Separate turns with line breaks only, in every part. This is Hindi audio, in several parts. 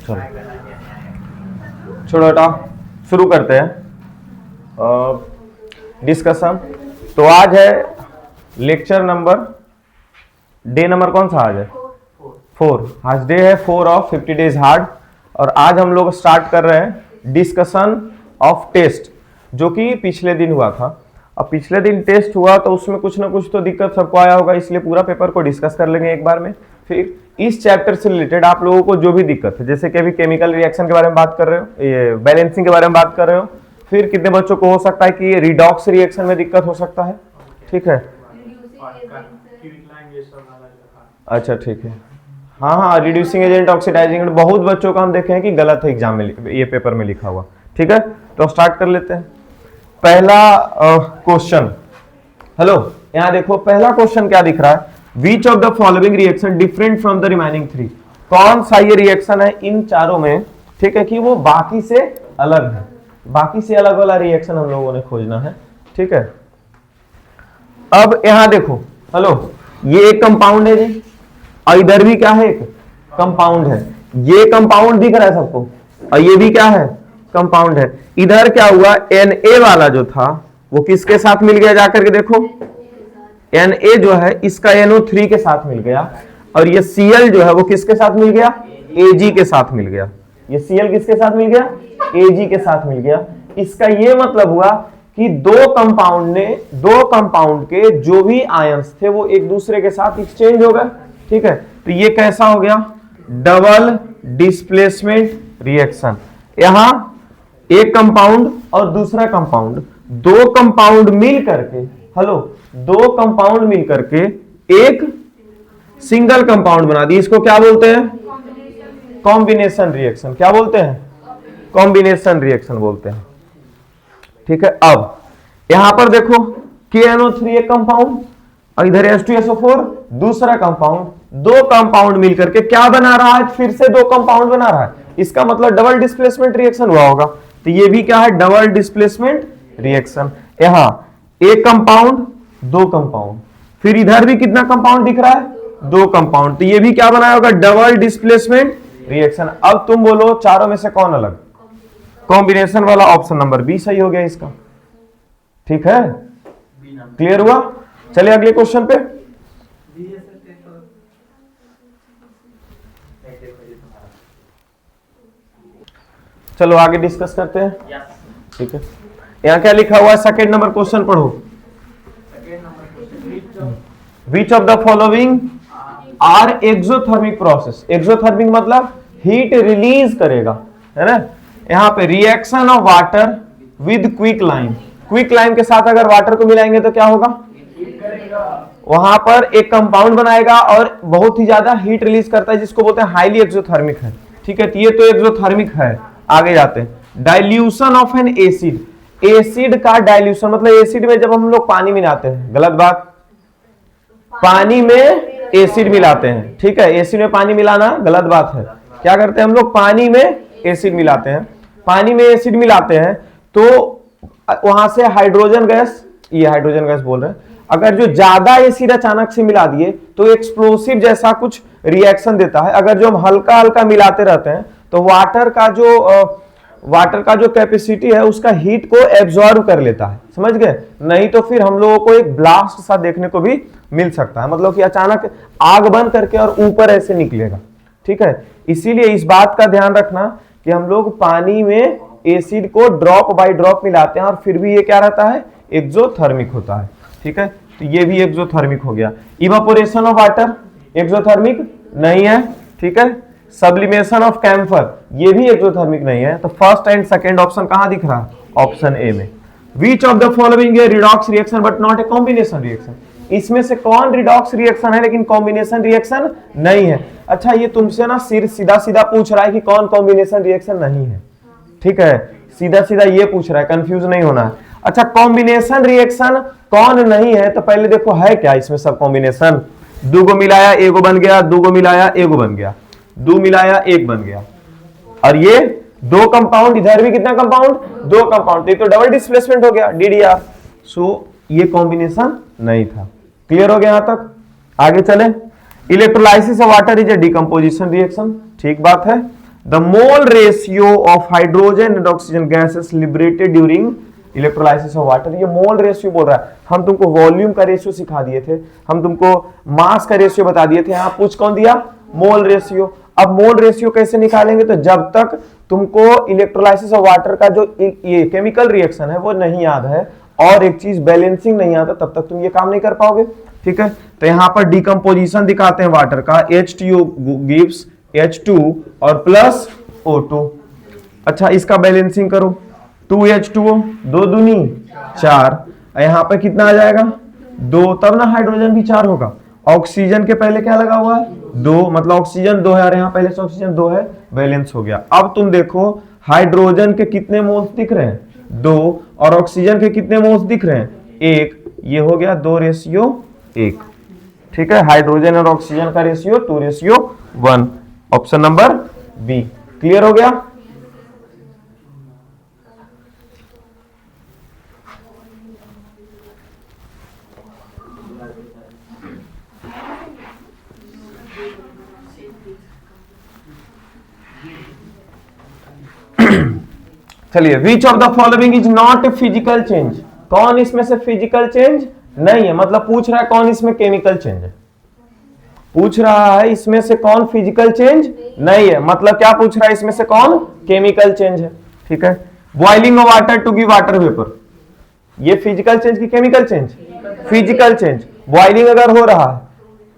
चलो छोड़ो हटाओ, शुरू करते हैं डिस्कशन। तो आज है लेक्चर नंबर, डे नंबर कौन सा आज है? 4। आज डे है 4 ऑफ 50 डेज हार्ड। और आज हम लोग स्टार्ट कर रहे हैं डिस्कशन ऑफ टेस्ट, जो कि पिछले दिन हुआ था। अब पिछले दिन टेस्ट हुआ तो उसमें कुछ ना कुछ तो दिक्कत सबको आया होगा, इसलिए पूरा पेपर को डिस्कस कर लेंगे एक बार में। फिर इस चैप्टर से रिलेटेड आप लोगों को जो भी दिक्कत है, जैसे कि अभी केमिकल रिएक्शन के बारे में बात कर रहे हो, ये बैलेंसिंग के बारे में बात कर रहे हो, फिर कितने बच्चों को हो सकता है कि ये रिडॉक्स रिएक्शन में दिक्कत हो सकता है, ठीक है? अच्छा ठीक है, हाँ, रिड्यूसिंग एजेंट, ऑक्सीडाइजिंग एजेंट, बहुत बच्चों का हम देखे हैं कि गलत है एग्जाम में, ये पेपर में लिखा हुआ, ठीक है? तो स्टार्ट कर लेते हैं। पहला क्वेश्चन, हेलो यहां देखो, पहला क्वेश्चन क्या दिख रहा है? Which of the following reaction different from the remaining 3? कौन सा ये रिएक्शन है इन चारों में, ठीक है, कि वो बाकी से अलग है? बाकी से अलग वाला रिएक्शन हम लोगों ने खोजना है, ठीक है? अब यहां देखो, हेलो ये एक कंपाउंड है जी, और इधर भी क्या है, एक कंपाउंड है। ये कंपाउंड दिख रहा है सबको, और ये भी क्या है, कंपाउंड है। इधर क्या हुआ, Na वाला जो था वो किसके साथ मिल गया, जाकर के देखो, Na जो है इसका NO3 के साथ मिल गया, और ये Cl जो है वो किसके साथ मिल गया, Ag के साथ मिल गया। ये Cl किसके साथ मिल गया, Ag के साथ मिल गया। इसका ये मतलब हुआ कि दो कंपाउंड के जो भी आयंस थे वो एक दूसरे के साथ एक्सचेंज हो गए, ठीक है? तो ये कैसा हो गया, डबल डिस्प्लेसमेंट रिएक्शन। यहां एक कंपाउंड और दूसरा कंपाउंड, दो कंपाउंड मिल करके, हेलो, दो कंपाउंड मिल करके एक सिंगल कंपाउंड बना दी। इसको क्या बोलते हैं, कॉम्बिनेशन रिएक्शन। क्या बोलते हैं, कॉम्बिनेशन रिएक्शन बोलते हैं, ठीक है? अब यहां पर देखो, KNO3 एक कंपाउंड और इधर H2SO4 दूसरा कंपाउंड, दो कंपाउंड मिलकर के क्या बना रहा है, फिर से दो कंपाउंड बना रहा है। इसका मतलब डबल डिस्प्लेसमेंट रिएक्शन हुआ होगा। तो ये भी क्या है, डबल डिस्प्लेसमेंट रिएक्शन। यहां एक कंपाउंड, दो कंपाउंड, फिर इधर भी कितना कंपाउंड दिख रहा है, दो कंपाउंड, तो ये भी क्या बनाया होगा, डबल डिस्प्लेसमेंट रिएक्शन। अब तुम बोलो चारों में से कौन अलग, कॉम्बिनेशन वाला, ऑप्शन नंबर बी सही हो गया इसका, ठीक है? क्लियर हुआ? चलिए अगले क्वेश्चन पे। चलो आगे डिस्कस करते हैं, ठीक है? यहां क्या लिखा हुआ है, सेकंड नंबर क्वेश्चन पढ़ो। Which of the following are exothermic process? Exothermic मतलब हीट रिलीज करेगा, है ना? यहां पे reaction of water with quick lime, quick lime के साथ अगर वाटर को मिलाएंगे तो क्या होगा, वहां पर एक कंपाउंड बनाएगा और बहुत ही ज्यादा हीट रिलीज करता है, जिसको बोलते हैं हाईली एक्सोथर्मिक है, ठीक है? तो ये तो एक्सोथर्मिक है। आगे जाते हैं, dilution of N acid, acid का डाइल्यूशन मतलब एसिड में जब हम लोग पानी मिलाते हैं, गलत बात, पानी में एसिड मिलाते हैं, ठीक है? एसिड में पानी मिलाना गलत बात है। क्या करते हैं हम लोग, पानी में एसिड मिलाते हैं। पानी में एसिड मिलाते हैं तो वहां से हाइड्रोजन गैस, ये हाइड्रोजन गैस बोल रहे हैं, अगर जो ज्यादा एसिड अचानक से मिला दिए तो एक्सप्लोसिव जैसा कुछ रिएक्शन देता है। अगर जो हम हल्का हल्का मिलाते रहते हैं तो वाटर का जो कैपेसिटी है उसका हीट को एब्जॉर्ब कर लेता है, समझ गए? नहीं तो फिर हम लोगों को एक ब्लास्ट सा देखने को भी मिल सकता है, मतलब कि अचानक आग बंद करके और ऊपर ऐसे निकलेगा, ठीक है? इसीलिए इस बात का ध्यान रखना कि हम लोग पानी में एसिड को ड्रॉप बाय ड्रॉप मिलाते हैं और फिर भी ये क्या रहता है, एक्सोथर्मिक होता है, ठीक है? तो ये भी एक्सोथर्मिक हो गया। इवापोरेशन ऑफ वाटर एक्सोथर्मिक नहीं है, ठीक है? सब्लिमेशन ऑफ कैम्फर ये भी एक्सोथर्मिक नहीं है। तो फर्स्ट एंड सेकंड ऑप्शन कहां दिख रहा है, ऑप्शन ए में। Which of the following is redox reaction but not a combination reaction? इसमें से कौन रिडॉक्स रिएक्शन है लेकिन कॉम्बिनेशन रिएक्शन नहीं है? अच्छा, ये तुमसे ना सिर सीधा सीधा पूछ रहा है कि कौन कॉम्बिनेशन रिएक्शन नहीं है, ठीक है? सीधा सीधा ये पूछ रहा है, कंफ्यूज नहीं होना है। अच्छा, कॉम्बिनेशन रिएक्शन कौन नहीं है, तो पहले देखो है क्या इसमें सब कॉम्बिनेशन। दो को मिलाया एगो बन गया, दो को मिलाया एगो बन गया, दो मिलाया एक बन गया, और ये दो कंपाउंड, इधर भी कितना कंपाउंड, दो कंपाउंड, तो डबल डिस्प्लेसमेंट हो गया, DDR। सो ये कॉम्बिनेशन नहीं था। क्लियर हो गया यहां तक? आगे चले। Electrolysis of water is a decomposition reaction, ठीक बात है। The mole ratio of hydrogen and oxygen gases liberated during electrolysis of water. ये मोल रेशियो बोल रहा है। हम तुमको वॉल्यूम का रेशियो सिखा दिए थे, हम तुमको मास का रेशियो बता दिए थे, यहां पूछ कौन दिया? Mole ratio. अब मोल रेशियो कैसे निकालेंगे? तो जब तक तुमको इलेक्ट्रोलाइसिस ऑफ वाटर का जो ये केमिकल रिएक्शन है वो नहीं याद है और एक चीज बैलेंसिंग नहीं आता, तब तक तुम ये काम नहीं कर पाओगे। ठीक है, तो यहां पर डिकम्पोजिशन दिखाते हैं वाटर का। H2O गिव्स H2 और प्लस O2। अच्छा, इसका बैलेंसिंग करो। 2H2O, 2 दूनी 4, यहां पर कितना आ जाएगा? 2, तब ना हाइड्रोजन भी 4 होगा। ऑक्सीजन के पहले क्या लगा हुआ है? 2, मतलब ऑक्सीजन 2 है और यहाँ पहले से ऑक्सीजन 2 है, बैलेंस हो गया। अब तुम देखो हाइड्रोजन के कितने मोल्स दिख रहे हैं? 2, और ऑक्सीजन के कितने मोल्स दिख रहे हैं? 1। ये हो गया 2:1। ठीक है, हाइड्रोजन और ऑक्सीजन का ratio 2:1। Option number B. Clear हो गया? चलिए, which of the following is not physical change? कौन इसमें से फिजिकल चेंज नहीं है? मतलब पूछ रहा है कौन इसमें केमिकल चेंज है। पूछ रहा है इसमें से कौन फिजिकल चेंज नहीं है, मतलब क्या पूछ रहा है? इसमें से कौन केमिकल चेंज है। ठीक है, boiling of water to give water vapour, ये फिजिकल चेंज की chemical change? Physical change. Boiling अगर हो रहा है,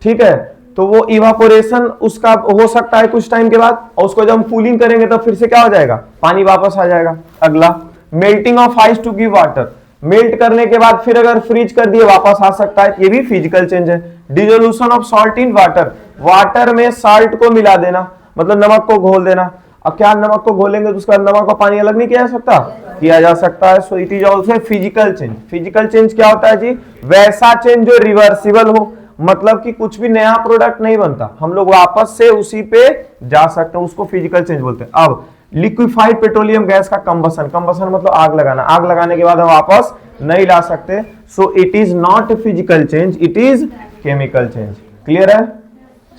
ठीक है, तो वो इवापोरेशन उसका हो सकता है कुछ टाइम के बाद, और उसको जब हम कूलिंग करेंगे तो फिर से क्या हो जाएगा? पानी वापस आ जाएगा। अगला, melting of ice to give water, melt करने के बाद फिर अगर फ्रीज कर दिए वापस आ सकता है, ये भी फिजिकल चेंज है। Dissolution of salt in water, water में साल्ट को मिला देना, मतलब नमक को घोल देना। अब क्या नमक को घोलेंगे तो उसका नमक का पानी अलग नहीं किया जा सकता? किया जा सकता है। सो it is also physical change. Physical change क्या होता है जी? वैसा चेंज जो रिवर्सिबल हो, मतलब कि कुछ भी नया प्रोडक्ट नहीं बनता, हम लोग वापस से उसी पे जा सकते हैं, उसको फिजिकल चेंज बोलते हैं। अब लिक्विफाइड पेट्रोलियम गैस का कंबसन, कंबसन मतलब आग लगाना, आग लगाने के बाद हम वापस नहीं ला सकते। सो it is not physical change, it is chemical change. Clear है?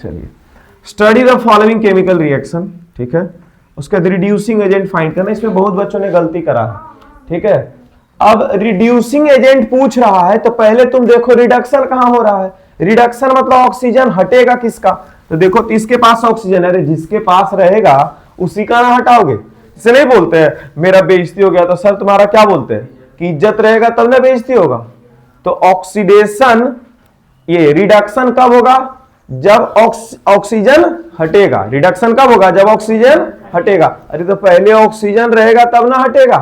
चलिए, study the following chemical reaction. ठीक है, उसका रिड्यूसिंग एजेंट फाइंड करना। इसमें बहुत बच्चों ने गलती करा है। ठीक है, अब रिड्यूसिंग एजेंट पूछ रहा है तो पहले तुम देखो रिडक्शन कहां हो रहा है। रिडक्शन मतलब ऑक्सीजन हटेगा किसका? तो देखो, तो इसके पास ऑक्सीजन है, जिसके पास रहेगा उसी का ना हटाओगे। इसे नहीं बोलते हैं मेरा बेइज्जती हो गया तो सर तुम्हारा क्या बोलते हैं कि इज्जत रहेगा तब ना बेइज्जती होगा। तो ऑक्सीडेशन, ये रिडक्शन कब होगा? जब ऑक्सीजन हटेगा। रिडक्शन कब होगा? जब ऑक्सीजन हटेगा। अरे तो पहले ऑक्सीजन रहेगा तब ना हटेगा।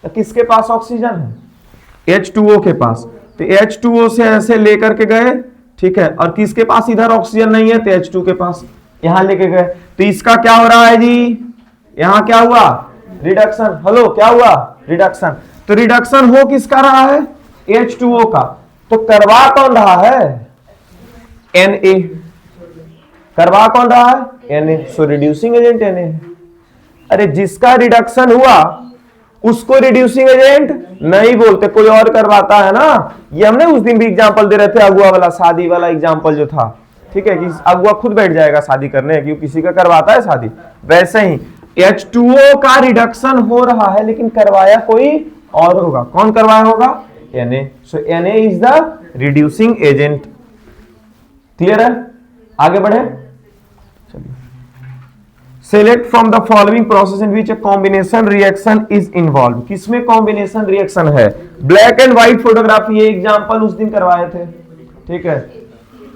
तो किसके पास ऑक्सीजन है? H2O के पास। तो H2O से ऐसे लेकर के गए, ठीक है, और किसके पास इधर ऑक्सीजन नहीं है? तो H2 के पास यहां लेके गए। तो इसका क्या हो रहा है जी? यहां क्या हुआ? रिडक्शन। हेलो, क्या हुआ? रिडक्शन। तो रिडक्शन हो किसका रहा है? H2O का। तो करवा कौन रहा है? Na। करवा कौन रहा है? Na। सो रिड्यूसिंग एजेंट Na है। अरे जिसका रिडक्शन हुआ उसको रिड्यूसिंग एजेंट नहीं बोलते, कोई और करवाता है ना। ये हमने उस दिन भी एग्जांपल दे रहे थे, अगुआ वाला, शादी वाला एग्जांपल जो था। ठीक है, कि अगुआ खुद बैठ जाएगा शादी करने, क्योंकि किसी का करवाता है शादी। वैसे ही H2O का रिडक्शन हो रहा है लेकिन करवाया कोई और होगा। कौन करवाया होगा? Na। So Na is the reducing agent. Clear है? आगे बढ़े। चलिए, select from the following process in which A combination reaction is involve. किसमें कॉम्बिनेशन रिएक्शन है? ब्लैक एंड व्हाइट फोटोग्राफी, ये एग्जांपल उस दिन करवाए थे। ठीक है,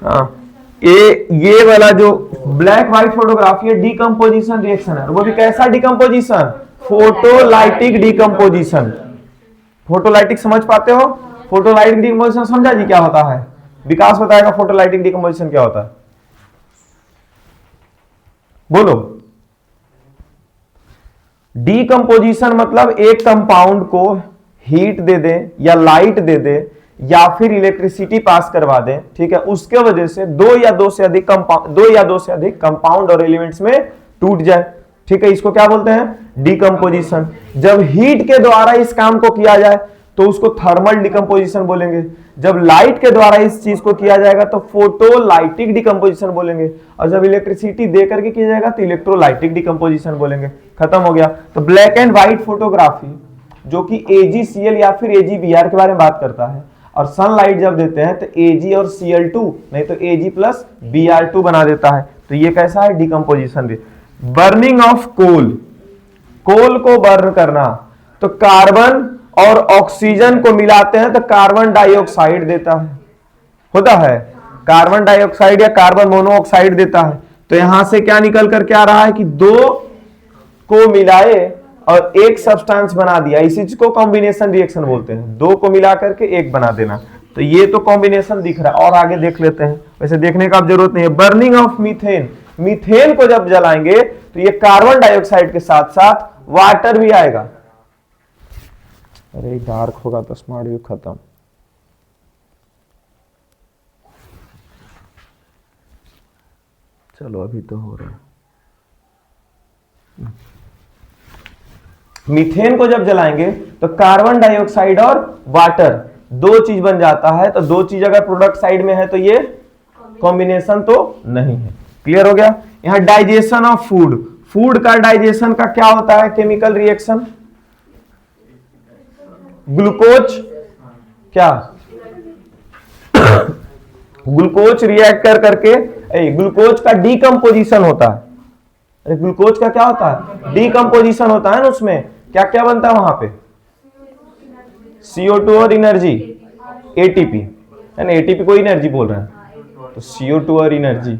हाँ, ये वाला जो ब्लैक व्हाइट फोटोग्राफी है डिकम्पोजिशन रिएक्शन है। वो भी कैसा डिकम्पोजिशन? Photolytic decomposition. फोटोलाइटिक समझ पाते हो? फोटोलाइटिक डिकम्पोजिशन समझा जी क्या होता है? विकास बताएगा फोटोलाइटिक डिकम्पोजिशन क्या होता है, बोलो। डिकम्पोजिशन मतलब एक कंपाउंड को हीट दे दे या लाइट दे दे या फिर इलेक्ट्रिसिटी पास करवा दे, ठीक है, उसके वजह से दो या दो से अधिक कंपाउंड और एलिमेंट्स में टूट जाए। ठीक है, इसको क्या बोलते हैं? डिकम्पोजिशन। जब हीट के द्वारा इस काम को किया जाए तो उसको थर्मल डिकम्पोजिशन बोलेंगे। जब लाइट के द्वारा इस चीज को किया जाएगा तो फोटोलाइटिक डिकम्पोजिशन बोलेंगे, और जब इलेक्ट्रिसिटी दे करके किया जाएगा तो इलेक्ट्रोलाइटिक डिकम्पोजिशन बोलेंगे। खत्म हो गया। तो ब्लैक एंड व्हाइट फोटोग्राफी जो कि AgCl या फिर AgBr के बारे में बात करता है, और सनलाइट जब देते हैं तो Ag और Cl2 नहीं तो Ag प्लस Br2 बना देता है। तो ये कैसा है? डिकम्पोजिशन। बर्निंग ऑफ कोल, कोल को बर्न करना, तो कार्बन और ऑक्सीजन को मिलाते हैं तो कार्बन डाइऑक्साइड देता है, होता है कार्बन डाइऑक्साइड या कार्बन मोनोऑक्साइड देता है। तो यहां से क्या निकल कर क्या आ रहा है कि दो को मिलाए और एक सब्सटेंस बना दिया, इसी चीज को कॉम्बिनेशन रिएक्शन बोलते हैं। दो को मिला करके एक बना देना। तो ये तो कॉम्बिनेशन दिख रहा है, और आगे देख लेते हैं। वैसे देखने का अब जरूरत नहीं है। बर्निंग ऑफ मीथेन, मीथेन को जब जलाएंगे तो ये कार्बन डाइऑक्साइड के साथ साथ वाटर भी आएगा। अरे डार्क होगा तो स्मार्ट व्यू खत्म। चलो अभी तो हो रहा है। मीथेन को जब जलाएंगे तो कार्बन डाइऑक्साइड और वाटर दो चीज बन जाता है। तो दो चीज अगर प्रोडक्ट साइड में है तो ये कॉम्बिनेशन तो नहीं है। क्लियर हो गया। यहां डाइजेशन ऑफ फूड, फूड का डाइजेशन का क्या होता है? केमिकल रिएक्शन, ग्लूकोज क्या ग्लूकोज रिएक्ट कर करके ग्लूकोज का डीकंपोजिशन होता है। अरे ग्लूकोज का क्या होता है? डीकंपोजिशन होता है ना। उसमें क्या क्या बनता है वहां पे? CO2 और एनर्जी, ATP है ना। ATP को एनर्जी बोल रहे हैं, तो CO2 और एनर्जी,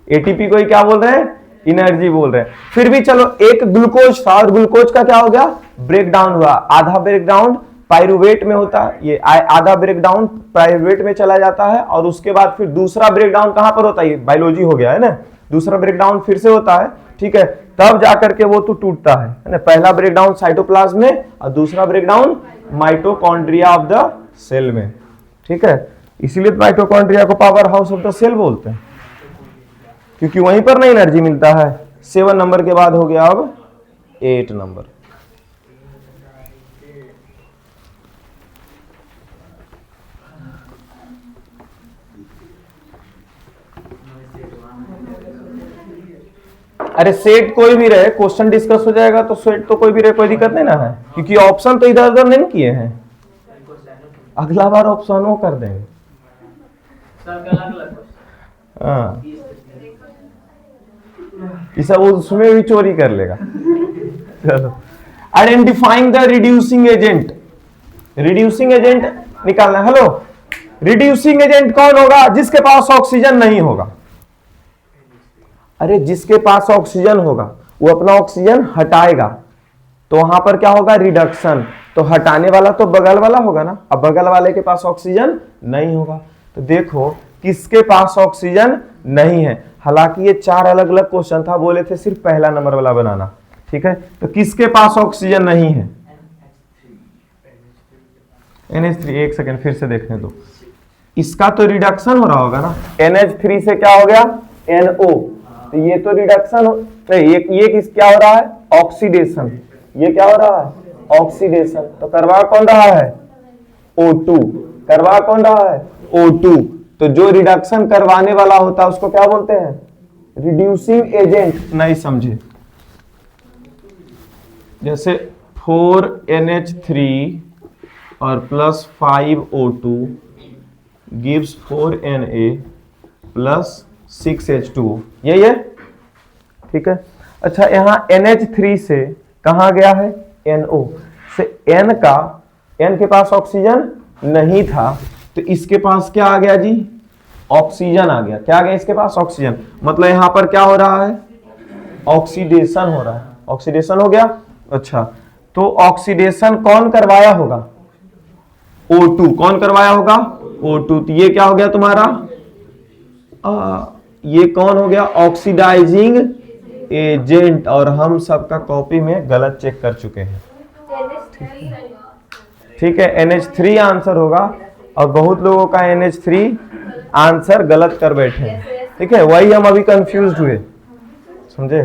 ATP को ही क्या बोल रहे हैं? एनर्जी बोल रहे हैं। फिर भी चलो एक ग्लूकोज था और ग्लूकोज का क्या हो गया? ब्रेक डाउन हुआ। आधा ब्रेक डाउन पाइरुवेट में होता है, ये आधा ब्रेक डाउन पाइरुवेट में चला जाता है, और उसके बाद फिर दूसरा ब्रेक डाउन कहां पर होता है? ये बायोलॉजी हो गया है ना। दूसरा ब्रेक डाउन फिर से होता है, ठीक है, तब जाकर के वो तो टूटता है ना। पहला ब्रेक डाउन साइटोप्लाज्म में और दूसरा break down mitochondria of the cell में, ठीक है। इसीलिए माइटोकॉन्ड्रिया को power house of the cell बोलते हैं, क्योंकि वहीं पर ना एनर्जी मिलता है। 7 नंबर के बाद हो गया अब 8 नंबर। अरे सेट कोई भी रहे, क्वेश्चन डिस्कस हो जाएगा तो सेट तो कोई भी रहे, कोई दिक्कत नहीं ना है, क्योंकि ऑप्शन तो इधर उधर नहीं किए हैं। अगला बार ऑप्शन वो कर देंगे। हाँ, ये सब उसमें भी चोरी कर लेगा। चलो, identifying the reducing agent, reducing agent निकालना। हेलो, रिड्यूसिंग एजेंट कौन होगा? जिसके पास ऑक्सीजन नहीं होगा। अरे जिसके पास ऑक्सीजन होगा वो अपना ऑक्सीजन हटाएगा, तो वहां पर क्या होगा? रिडक्शन। तो हटाने वाला तो बगल वाला होगा ना। अब बगल वाले के पास ऑक्सीजन नहीं होगा, तो देखो किसके पास ऑक्सीजन नहीं है। हालांकि ये 4 अलग अलग क्वेश्चन था, बोले थे सिर्फ पहला नंबर वाला बनाना, ठीक है। तो किसके पास ऑक्सीजन नहीं है? NH3। एक सेकेंड फिर से देखने दो। इसका तो रिडक्शन हो रहा होगा ना। NH3 से क्या हो गया? NO। तो ये तो रिडक्शन नहीं, ये किस क्या हो रहा है? ऑक्सीडेशन। ये क्या हो रहा है? ऑक्सीडेशन। तो करवा कौन रहा है? O2। करवा कौन रहा है? O2। तो जो रिडक्शन करवाने वाला होता है उसको क्या बोलते हैं? Reducing agent. नहीं समझे? जैसे 4NH3 और plus 5O2 gives 4Na plus 6H2, यही है, ठीक है। अच्छा, यहां NH3 से कहां गया है? NO से। N के पास ऑक्सीजन नहीं था, तो इसके पास क्या आ गया जी? ऑक्सीजन आ गया। क्या आ गया इसके पास? ऑक्सीजन। मतलब यहां पर क्या हो रहा है? ऑक्सीडेशन हो रहा है। ऑक्सीडेशन हो गया। अच्छा, तो ऑक्सीडेशन कौन करवाया होगा? O2। कौन करवाया होगा? O2। तो ये क्या हो गया तुम्हारा? ये कौन हो गया? Oxidising agent. और हम सबका कॉपी में गलत चेक कर चुके हैं, ठीक है। NH3 आंसर होगा, और बहुत लोगों का NH3 आंसर गलत कर बैठे हैं, ठीक है। वही हम अभी कंफ्यूज हुए, समझे?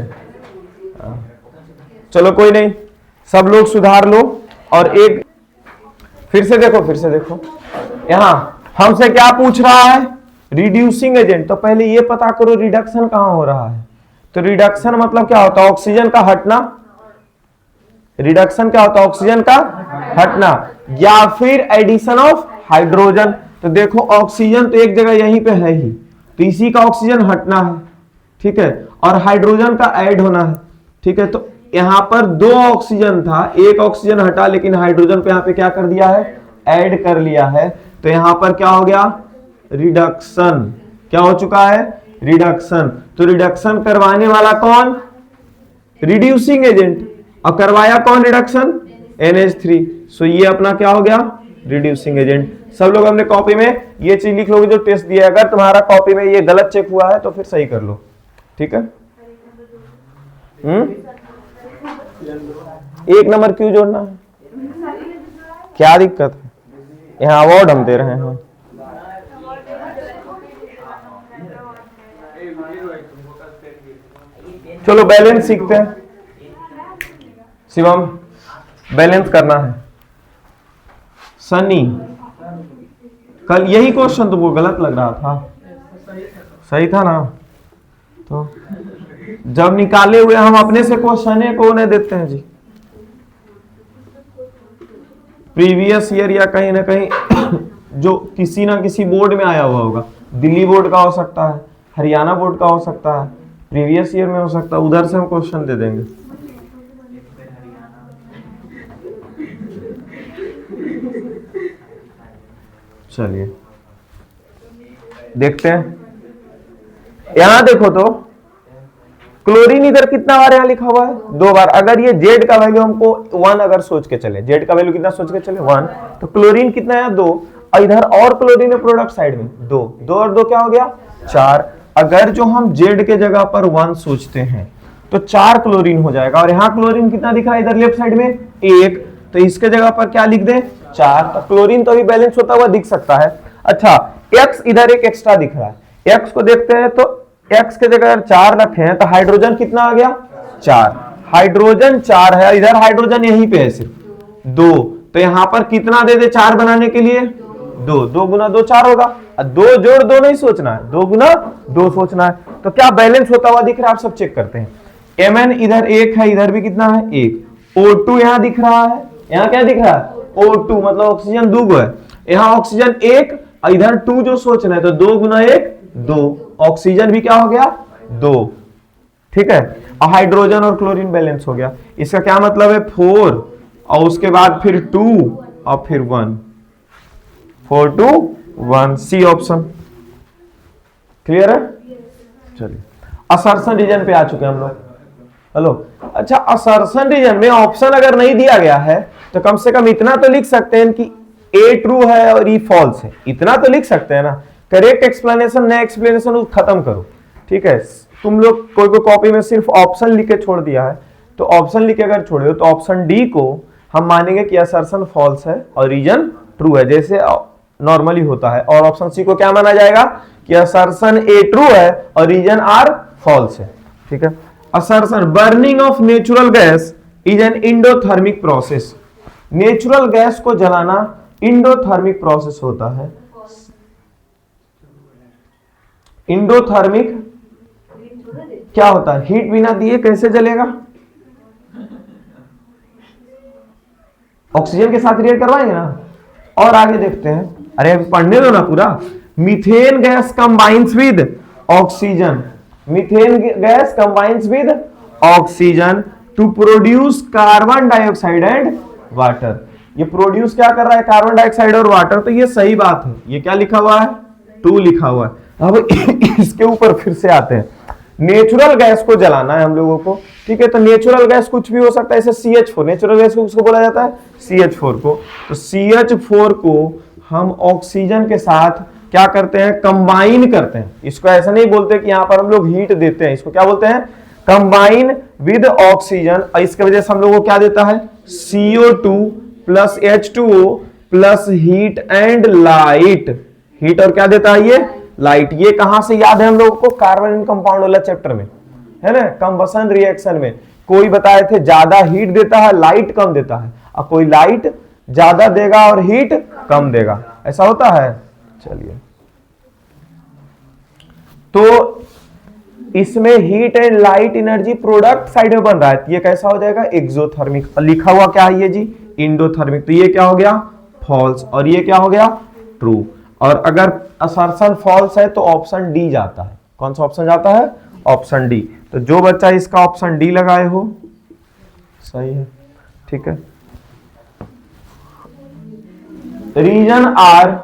चलो कोई नहीं, सब लोग सुधार लो। और एक फिर से देखो, यहां हमसे क्या पूछ रहा है? Reducing agent. तो पहले ये पता करो रिडक्शन कहां हो रहा है। तो रिडक्शन मतलब क्या होता है? ऑक्सीजन का हटना। रिडक्शन क्या होता है? ऑक्सीजन का हटना या फिर एडिशन ऑफ हाइड्रोजन। तो देखो ऑक्सीजन तो एक जगह यहीं पे है ही, तो इसी का ऑक्सीजन हटना है, ठीक है, और हाइड्रोजन का ऐड होना है, ठीक है। तो यहां पर 2 ऑक्सीजन था, एक ऑक्सीजन हटा, लेकिन हाइड्रोजन पे यहां पे क्या कर दिया है? ऐड कर लिया है। तो यहां पर क्या हो गया? रिडक्शन। क्या हो चुका है? रिडक्शन। तो रिडक्शन करवाने वाला कौन? Reducing agent. और करवाया कौन रिडक्शन? NH3। सो ये अपना क्या हो गया? Reducing agent. सब लोग अपने कॉपी में ये चीज लिख लोगे जो टेस्ट दिया। अगर तुम्हारा कॉपी में ये गलत चेक हुआ है तो फिर सही कर लो, ठीक है। 1 नंबर क्यों जोड़ना है? क्या दिक्कत है? यहाँ अवार्ड हम दे रहे हैं। चलो बैलेंस सीखते हैं। शिवम, बैलेंस करना है। सनी, कल यही क्वेश्चन तुमको गलत लग रहा था? सही था ना? तो जब निकाले हुए हम अपने से क्वेश्चन को उन्हें देते हैं जी। प्रीवियस ईयर या कहीं ना कहीं जो किसी ना किसी बोर्ड में आया हुआ होगा, दिल्ली बोर्ड का हो सकता है, हरियाणा बोर्ड का हो सकता है, प्रीवियस ईयर में हो सकता है, उधर से हम क्वेश्चन दे देंगे। चलिए देखते हैं। यहां देखो तो क्लोरीन इधर कितना बार यहां लिखा हुआ है? 2 बार। अगर ये जेड का वैल्यू हमको 1 अगर सोच के चले, जेड का वैल्यू कितना सोच के चले? 1। तो क्लोरीन कितना है? 2। और इधर और क्लोरीन है प्रोडक्ट साइड में 2। 2 और 2 क्या हो गया? 4। अगर जो हम जेड के जगह पर 1 सोचते हैं तो 4 क्लोरीन हो जाएगा। और यहाँ क्लोरीन कितना दिख रहा है इधर लेफ्ट साइड में? 1। तो इसके जगह पर क्या लिख दें? 4। तो क्लोरीन तो अभी बैलेंस होता हुआ दिख सकता है। अच्छा, एक्स इधर एक एक्स्ट्रा दिख रहा है। एक्स को देखते हैं तो एक्स के जगह 4 रखे हैं तो हाइड्रोजन कितना आ गया? 4। हाइड्रोजन 4 है, इधर हाइड्रोजन यहीं पे है सिर्फ 2। तो यहां पर कितना दे दे 4 बनाने के लिए? 2। 2 गुना 2 4 होगा। 2 जोड़ 2 नहीं सोचना है, 2 गुना 2 सोचना है। तो क्या बैलेंस होता हुआ दिख रहा है? आप सब चेक करते हैं। Mn इधर 1 है, इधर भी कितना है? 1। O2 यहां दिख रहा है, यहां क्या दिख रहा है? O2 मतलब ऑक्सीजन 2 है। यहां ऑक्सीजन 1, इधर 2 जो सोचना है, तो 2 गुना 1 2। ऑक्सीजन भी क्या हो गया? 2, ठीक है। और हाइड्रोजन और क्लोरीन बैलेंस हो गया। इसका क्या मतलब है? 4 और उसके बाद फिर 2 और फिर 1। 4 2 1, सी ऑप्शन। क्लियर है? चलिए असर्शन रीजन पे आ चुके हैं हम लोग। हेलो, अच्छा असर्शन रीजन में ऑप्शन अगर नहीं दिया गया है तो कम से कम इतना तो लिख सकते हैं कि ए ट्रू है और ई फॉल्स है। इतना तो लिख सकते हैं ना। करेक्ट एक्सप्लेनेशन, नया एक्सप्लेनेशन खत्म करो, ठीक है। तुम लोग कोई कॉपी में सिर्फ ऑप्शन लिख के छोड़ दिया है, तो ऑप्शन लिख के अगर छोड़े हो तो ऑप्शन डी को हम मानेंगे कि असर्शन फॉल्स है और रीजन ट्रू है, जैसे नॉर्मली होता है। और ऑप्शन सी को क्या माना जाएगा? कि असर्शन ए ट्रू है और रीजन आर फॉल्स है, ठीक है। Assertion burning of natural gas is an endothermic process. Natural gas को जलाना इंडोथर्मिक प्रोसेस होता है। इंडोथर्मिक क्या होता है? हीट बिना दिए कैसे जलेगा? ऑक्सीजन के साथ रिएक्ट करवाएंगे ना। और आगे देखते हैं, अरे पढ़ने दो ना पूरा। Methane gas combines with oxygen. Methane gas combines with oxygen to produce carbon dioxide and water. ये प्रोड्यूस क्या कर रहा है? कार्बन डाइऑक्साइड और वाटर। तो ये सही बात है। ये क्या लिखा हुआ है? 2 लिखा हुआ है। अब इसके ऊपर फिर से आते हैं। नेचुरल गैस को जलाना है हम लोगों को, ठीक है। तो नेचुरल गैस कुछ भी हो सकता है, जैसे CH4। नेचुरल गैस को उसको बोला जाता है CH4 को। तो CH4 को हम ऑक्सीजन के साथ क्या करते हैं? कंबाइन करते हैं। इसको ऐसा नहीं बोलते कि यहां पर हम लोग हीट देते हैं, इसको क्या बोलते हैं? Combine with oxygen. और इसके वजह से हम लोग को क्या देता है? CO2 plus H2O plus heat and light. Heat और क्या देता है? ये लाइट। ये कहां से याद है हम लोगों को? कार्बन कंपाउंड वाला चैप्टर में, है ना। कंबसन रिएक्शन में कोई बताए थे ज्यादा हीट देता है, लाइट कम देता है, और कोई लाइट ज्यादा देगा और हीट कम देगा। ऐसा होता है। चलिए, तो इसमें heat and light energy product side में बन रहा है, ये कैसा हो जाएगा एक्सोथर्मिक। लिखा हुआ क्या है ये जी इंडोथर्मिक, तो ये क्या हो गया फॉल्स और ये क्या हो गया ट्रू। और अगर असर्शन फॉल्स है तो ऑप्शन डी जाता है। कौन सा ऑप्शन जाता है? Option D. तो जो बच्चा इसका ऑप्शन डी लगाए हो सही है, ठीक है। रीजन आर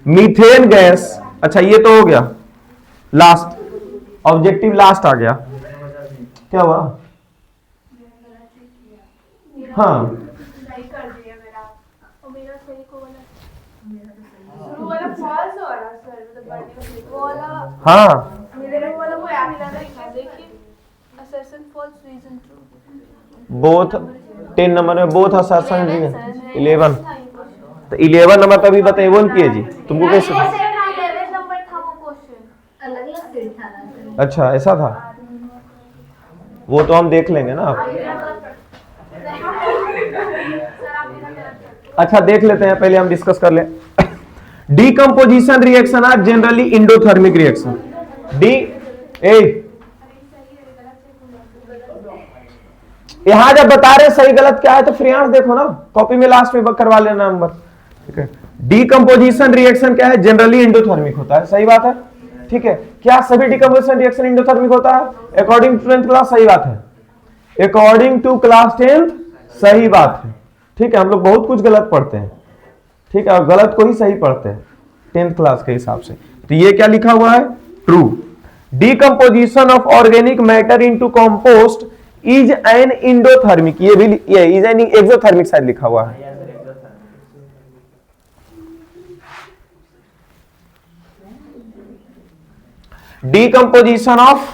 मीथेन गैस, अच्छा ये तो हो गया लास्ट, ऑब्जेक्टिव लास्ट आ गया। क्या हुआ? हाँ हाँ बोथ 10 नंबर में बोथ असर्शन 11, तो 11 नंबर तो अभी बताइए वन किए जी तुमको कैसे? अच्छा ऐसा था, वो तो हम देख लेंगे ना आप। अच्छा देख लेते हैं, पहले हम डिस्कस कर ले। Decomposition reactions are generally endothermic reaction. D यहां जब बता रहे सही गलत क्या है तो फ्रीआंस देखो ना, कॉपी में लास्ट में करवा लेना नंबर, ठीक है। डीकंपोजिशन रिएक्शन क्या है? जनरली इंडोथर्मिक होता है, सही बात है, ठीक है। क्या सभी डीकंपोजिशन रिएक्शन इंडोथर्मिक होता है? अकॉर्डिंग टू 10th क्लास सही बात है, अकॉर्डिंग टू क्लास 10th सही बात है, ठीक है। हम लोग बहुत कुछ गलत पढ़ते हैं, ठीक है, और गलत को ही सही पढ़ते हैं 10th क्लास के हिसाब से। तो ये क्या लिखा हुआ है? True. Decomposition of organic matter into compost is an endothermic, ये भी ये इज एन एक्सोथर्मिक शायद लिखा हुआ है। डीकंपोजिशन ऑफ,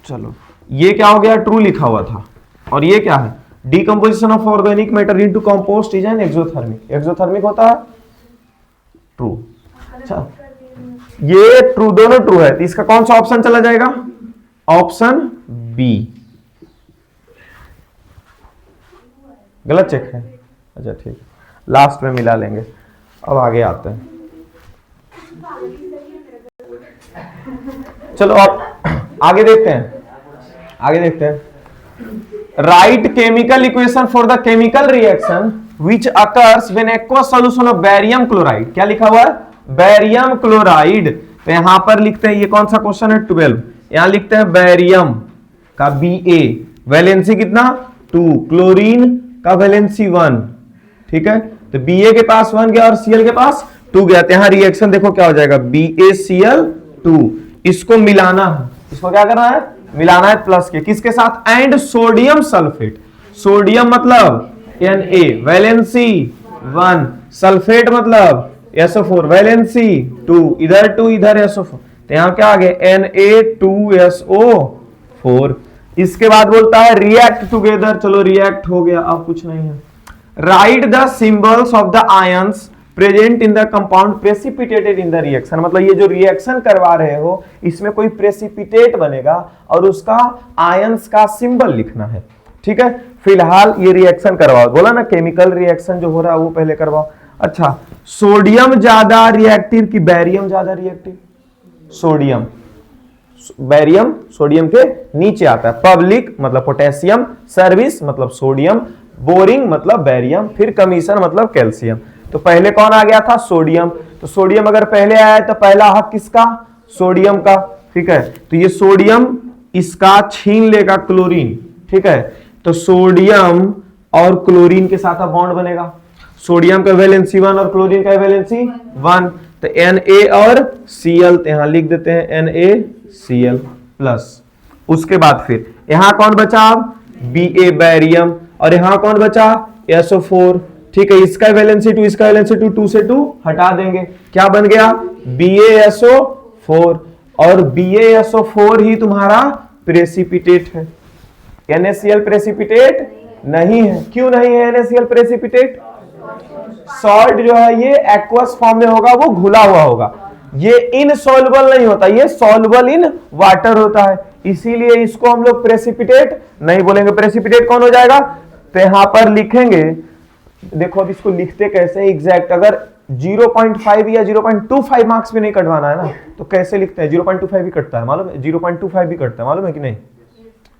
चलो ये क्या हो गया? ट्रू लिखा हुआ था। और ये क्या है? Decomposition of organic matter into compost is an exothermic, exothermic होता है ट्रू। अच्छा ये ट्रू, दोनों ट्रू है, तो इसका कौन सा ऑप्शन चला जाएगा? Option B. गलत चेक है, अच्छा ठीक, लास्ट में मिला लेंगे। अब आगे आते हैं, चलो अब आगे देखते हैं, आगे देखते हैं। Right chemical equation for the chemical reaction which occurs when aqueous solution of barium chloride. क्या लिखा हुआ है? Barium chloride. तो यहां पर लिखते हैं, ये कौन सा क्वेश्चन है? 12। यहां लिखते हैं बेरियम का Ba वैलेंसी कितना 2, क्लोरीन का वैलेंसी 1, ठीक है। तो Ba के पास 1 गया और Cl के पास 2 गया, तो यहां रिएक्शन देखो क्या हो जाएगा BaCl2। इसको मिलाना है, इसको क्या करना है? मिलाना है प्लस के, किसके साथ? And sodium sulphate. सोडियम मतलब Na वैलेंसी 1, सल्फेट मतलब SO4 वैलेंसी 2, इधर 2 इधर SO4, तो यहां क्या आ गया Na2SO4। इसके बाद बोलता है रिएक्ट टुगेदर, चलो रिएक्ट हो गया, अब कुछ नहीं है। Right the symbols of the ions present in the compound precipitated in the reaction. मतलब ये जो रिएक्शन करवा रहे हो इसमें कोई प्रेसिपिटेट बनेगा और उसका आयंस का सिंबल लिखना है, ठीक है। फिलहाल ये रिएक्शन करवाओ, बोला ना केमिकल रिएक्शन जो हो रहा है वो पहले करवाओ। अच्छा सोडियम ज्यादा रिएक्टिव कि बैरियम ज्यादा रिएक्टिव? सोडियम, बैरियम सोडियम के नीचे आता है। पब्लिक मतलब पोटेशियम, सर्विस मतलब सोडियम, बोरिंग मतलब बैरियम, फिर कमीशन मतलब कैल्शियम। तो पहले कौन आ गया था? सोडियम। तो सोडियम अगर पहले आया है तो पहला हक किसका? सोडियम का, ठीक है। तो ये सोडियम इसका छीन लेगा क्लोरीन, ठीक है। तो सोडियम और क्लोरीन के साथ बॉन्ड बनेगा, सोडियम का वैलेंसी 1 और क्लोरीन का वैलेंसी 1, तो Na और Cl, तो यहां लिख देते हैं NaCl प्लस। उसके बाद फिर यहां कौन बचा? अब Ba बैरियम, और यहां कौन बचा? SO4, ठीक है। इसका वैलेंसी 2, इसका वैलेंसी 2, 2 से 2 हटा देंगे, क्या बन गया? BaSO4, और BaSO4 ही तुम्हारा प्रेसिपिटेट है। NaCl प्रेसिपिटेट नहीं है, क्यों नहीं है NaCl प्रेसिपिटेट? सॉल्ट जो है ये एक्वस फॉर्म में होगा, वो घुला हुआ होगा, ये इनसॉल्युबल नहीं होता, ये सॉल्युबल इन वाटर होता है, इसीलिए इसको हम लोग प्रेसिपिटेट नहीं बोलेंगे। प्रेसिपिटेट कौन हो जाएगा? तो यहां पर लिखेंगे, देखो अब इसको लिखते कैसे एग्जैक्ट, अगर 0.5 या 0.25 मार्क्स भी नहीं कटवाना है ना, तो कैसे लिखते हैं? 0.25 भी कटता है मालूम है, 0.25 भी कटता है मालूम है कि नहीं?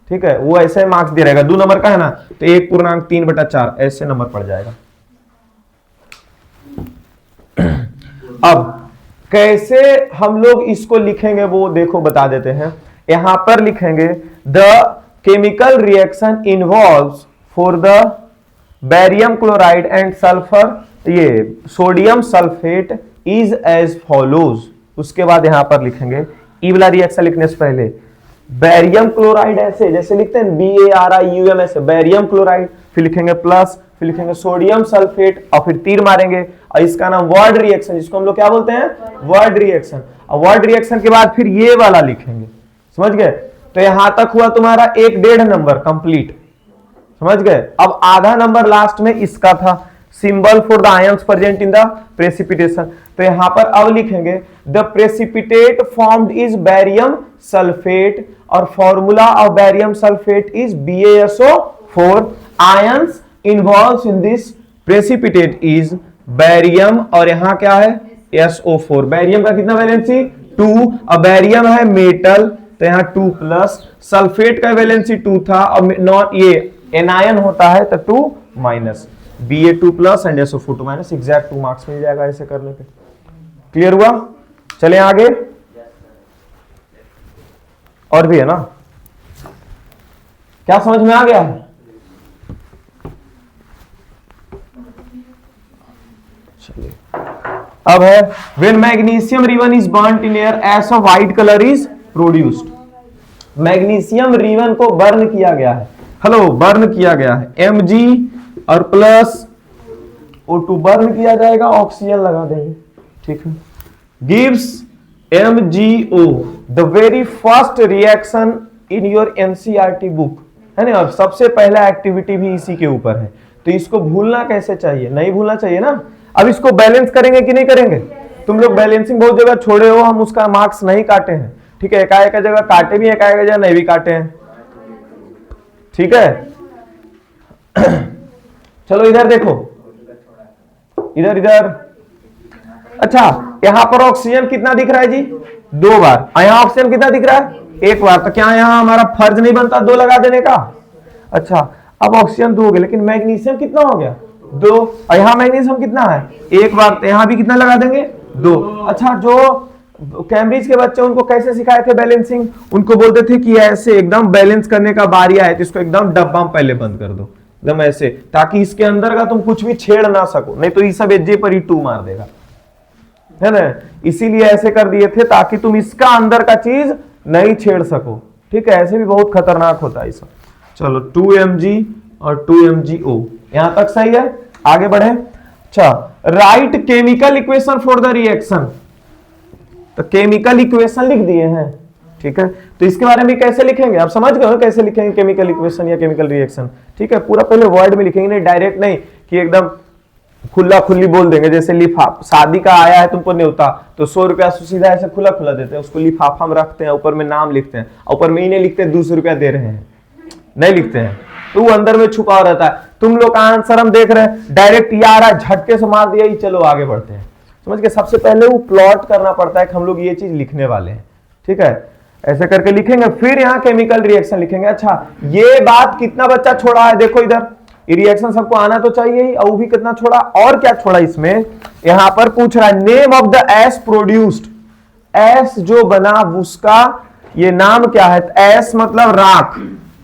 ठीक है, वो ऐसे मार्क्स दे रहेगा, 2 नंबर का है ना, तो 1.3/4 ऐसे नंबर पड़ जाएगा। अब कैसे हम लोग इसको लिखेंगे वो देखो बता देते हैं। यहां पर लिखेंगे the chemical reaction involves for the barium chloride and sulphur, ये sodium sulphate is as follows. उसके बाद यहां पर लिखेंगे ई वाला रिएक्शन लिखने से पहले बेरियम क्लोराइड ऐसे जैसे लिखते हैं BARIUM ऐसे बेरियम क्लोराइड, फिर लिखेंगे प्लस, फिर लिखेंगे सोडियम सल्फेट और फिर तीर मारेंगे और इसका नाम वर्ड रिएक्शन, जिसको हम लोग क्या बोलते हैं? Word reaction. और वर्ड रिएक्शन के बाद फिर ये वाला लिखेंगे, समझ गए? तो यहां तक हुआ तुम्हारा 1.5 नंबर कंप्लीट, समझ गए? अब आधा नंबर लास्ट में इसका था, symbol for the ions present in the precipitation. तो यहां पर अब लिखेंगे the precipitate formed is barium sulphate और formula of barium sulphate is BaSO4। Ions involves in this precipitate is barium और यहां क्या है? SO4। बेरियम का कितना वैलेंसी? 2। अब बेरियम है मेटल तो यहां 2+, सल्फेट का वैलेंसी 2 था और नॉन ये एनायन होता है तो 2-, Ba2+ and SO4 2-, exact 2 marks मिल जाएगा ऐसे करने पे। क्लियर हुआ? चले आगे, और भी है ना, क्या समझ में आ गया है? चलिए अब है when magnesium ribbon is burnt in air as a white color is produced। Magnesium ribbon को बर्न किया गया है, हेलो बर्न किया गया है, Mg और प्लस O2 बर्न किया जाएगा, ऑक्सीजन लगा देंगे, ठीक है। Gives MgO the very first reaction in your NCERT book, है ना, और सबसे पहला एक्टिविटी भी इसी के ऊपर है, तो इसको भूलना कैसे चाहिए? नहीं भूलना चाहिए ना। अब इसको बैलेंस करेंगे कि नहीं करेंगे? तुम लोग बैलेंसिंग बहुत जगह छोड़े हो, हम उसका मार्क्स नहीं काटे हैं, ठीक है, एकाएक जगह काटे भी, एकाएक जगह नहीं भी काटे हैं, ठीक है। चलो इधर देखो, इधर इधर, अच्छा यहां पर ऑक्सीजन कितना दिख रहा है जी? 2 बार। यहां ऑक्सीजन कितना दिख रहा है? 1 बार। तो क्या यहां हमारा फर्ज नहीं बनता 2 लगा देने का? अच्छा अब ऑक्सीजन 2 हो गया, लेकिन मैग्नीशियम कितना हो गया? 2। और यहां मैग्नीशियम कितना है? 1 बार, तो यहां भी कितना लगा देंगे? 2। अच्छा जो कैम्ब्रिज के बच्चे उनको कैसे सिखाए थे बैलेंसिंग? उनको बोलते थे कि ऐसे एकदम बैलेंस करने का बारी आए तो इसको एकदम डब्बा में पहले बंद कर दो, एकदम ऐसे, ताकि इसके अंदर का तुम कुछ भी छेड़ ना सको, नहीं तो ये सब एजे पर ही 2 मार देगा, है ना। इसीलिए ऐसे कर दिए थे ताकि तुम इसका अंदर का चीज नहीं छेड़ सको, ठीक है। ऐसे भी बहुत खतरनाक होता है सब। चलो 2Mg और 2MgO, यहां तक सही है, आगे बढ़े। अच्छा right chemical equation for the reaction, तो केमिकल इक्वेशन लिख दिए हैं, ठीक है। तो इसके बारे में कैसे लिखेंगे? आप समझ गए हो कैसे लिखेंगे केमिकल इक्वेशन या केमिकल रिएक्शन, ठीक है। पूरा पहले वर्ड में लिखेंगे, नहीं डायरेक्ट नहीं कि एकदम खुला खुली बोल देंगे। जैसे लिफाफा, शादी का आया है तुमको न्योता, तो 100 रुपया सीधा ऐसे खुला खुला देते हैं, उसको लिफाफा में रखते हैं, ऊपर में नाम लिखते हैं, ऊपर में इन्हें लिखते हैं 200 रुपया दे रहे हैं, नहीं लिखते हैं, तो वो अंदर में छुपा रहता है। तुम लोग का आंसर हम देख रहे हैं, डायरेक्ट ये आ रहा है, झटके से मार दिया, चलो आगे बढ़ते हैं, समझ के। सबसे पहले वो प्लॉट करना पड़ता है कि हम लोग ये चीज लिखने वाले हैं, ठीक है। ऐसे करके लिखेंगे, फिर यहाँ केमिकल रिएक्शन लिखेंगे। अच्छा ये बात कितना बच्चा छोड़ा है, देखो इधर, ये रिएक्शन सबको आना तो चाहिए ही, और भी कितना छोड़ा, और क्या छोड़ा इसमें, यहां पर पूछ रहा है name of the S produced, S जो बना उसका ये नाम क्या है? एस मतलब राख,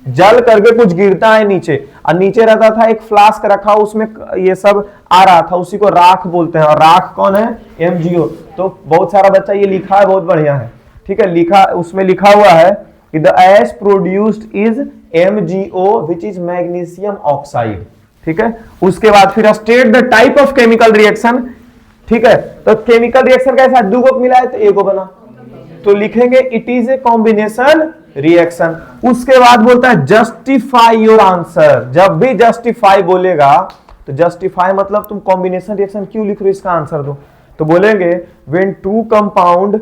जल करके कुछ गिरता है नीचे, और नीचे रहता था एक फ्लास्क रखा, उसमें ये सब आ रहा था, उसी को राख बोलते हैं। और राख कौन है? MgO। तो बहुत सारा बच्चा ये लिखा है, बहुत बढ़िया है, ठीक है। लिखा, उसमें लिखा हुआ है कि the S produced is MgO which is magnesium oxide, ठीक है। उसके बाद फिर state the type of chemical reaction, ठीक है। तो केमिकल रिएक्शन कैसा है? 2 को मिला है तो 1 को बना, तो लिखेंगे it is a combination reaction. उसके बाद बोलता है जस्टिफाई योर आंसर। जब भी जस्टिफाई बोलेगा तो जस्टिफाई मतलब तुम कॉम्बिनेशन रिएक्शन क्यों लिख रहे हो, इसका आंसर दो। तो बोलेंगे व्हेन 2 कंपाउंड,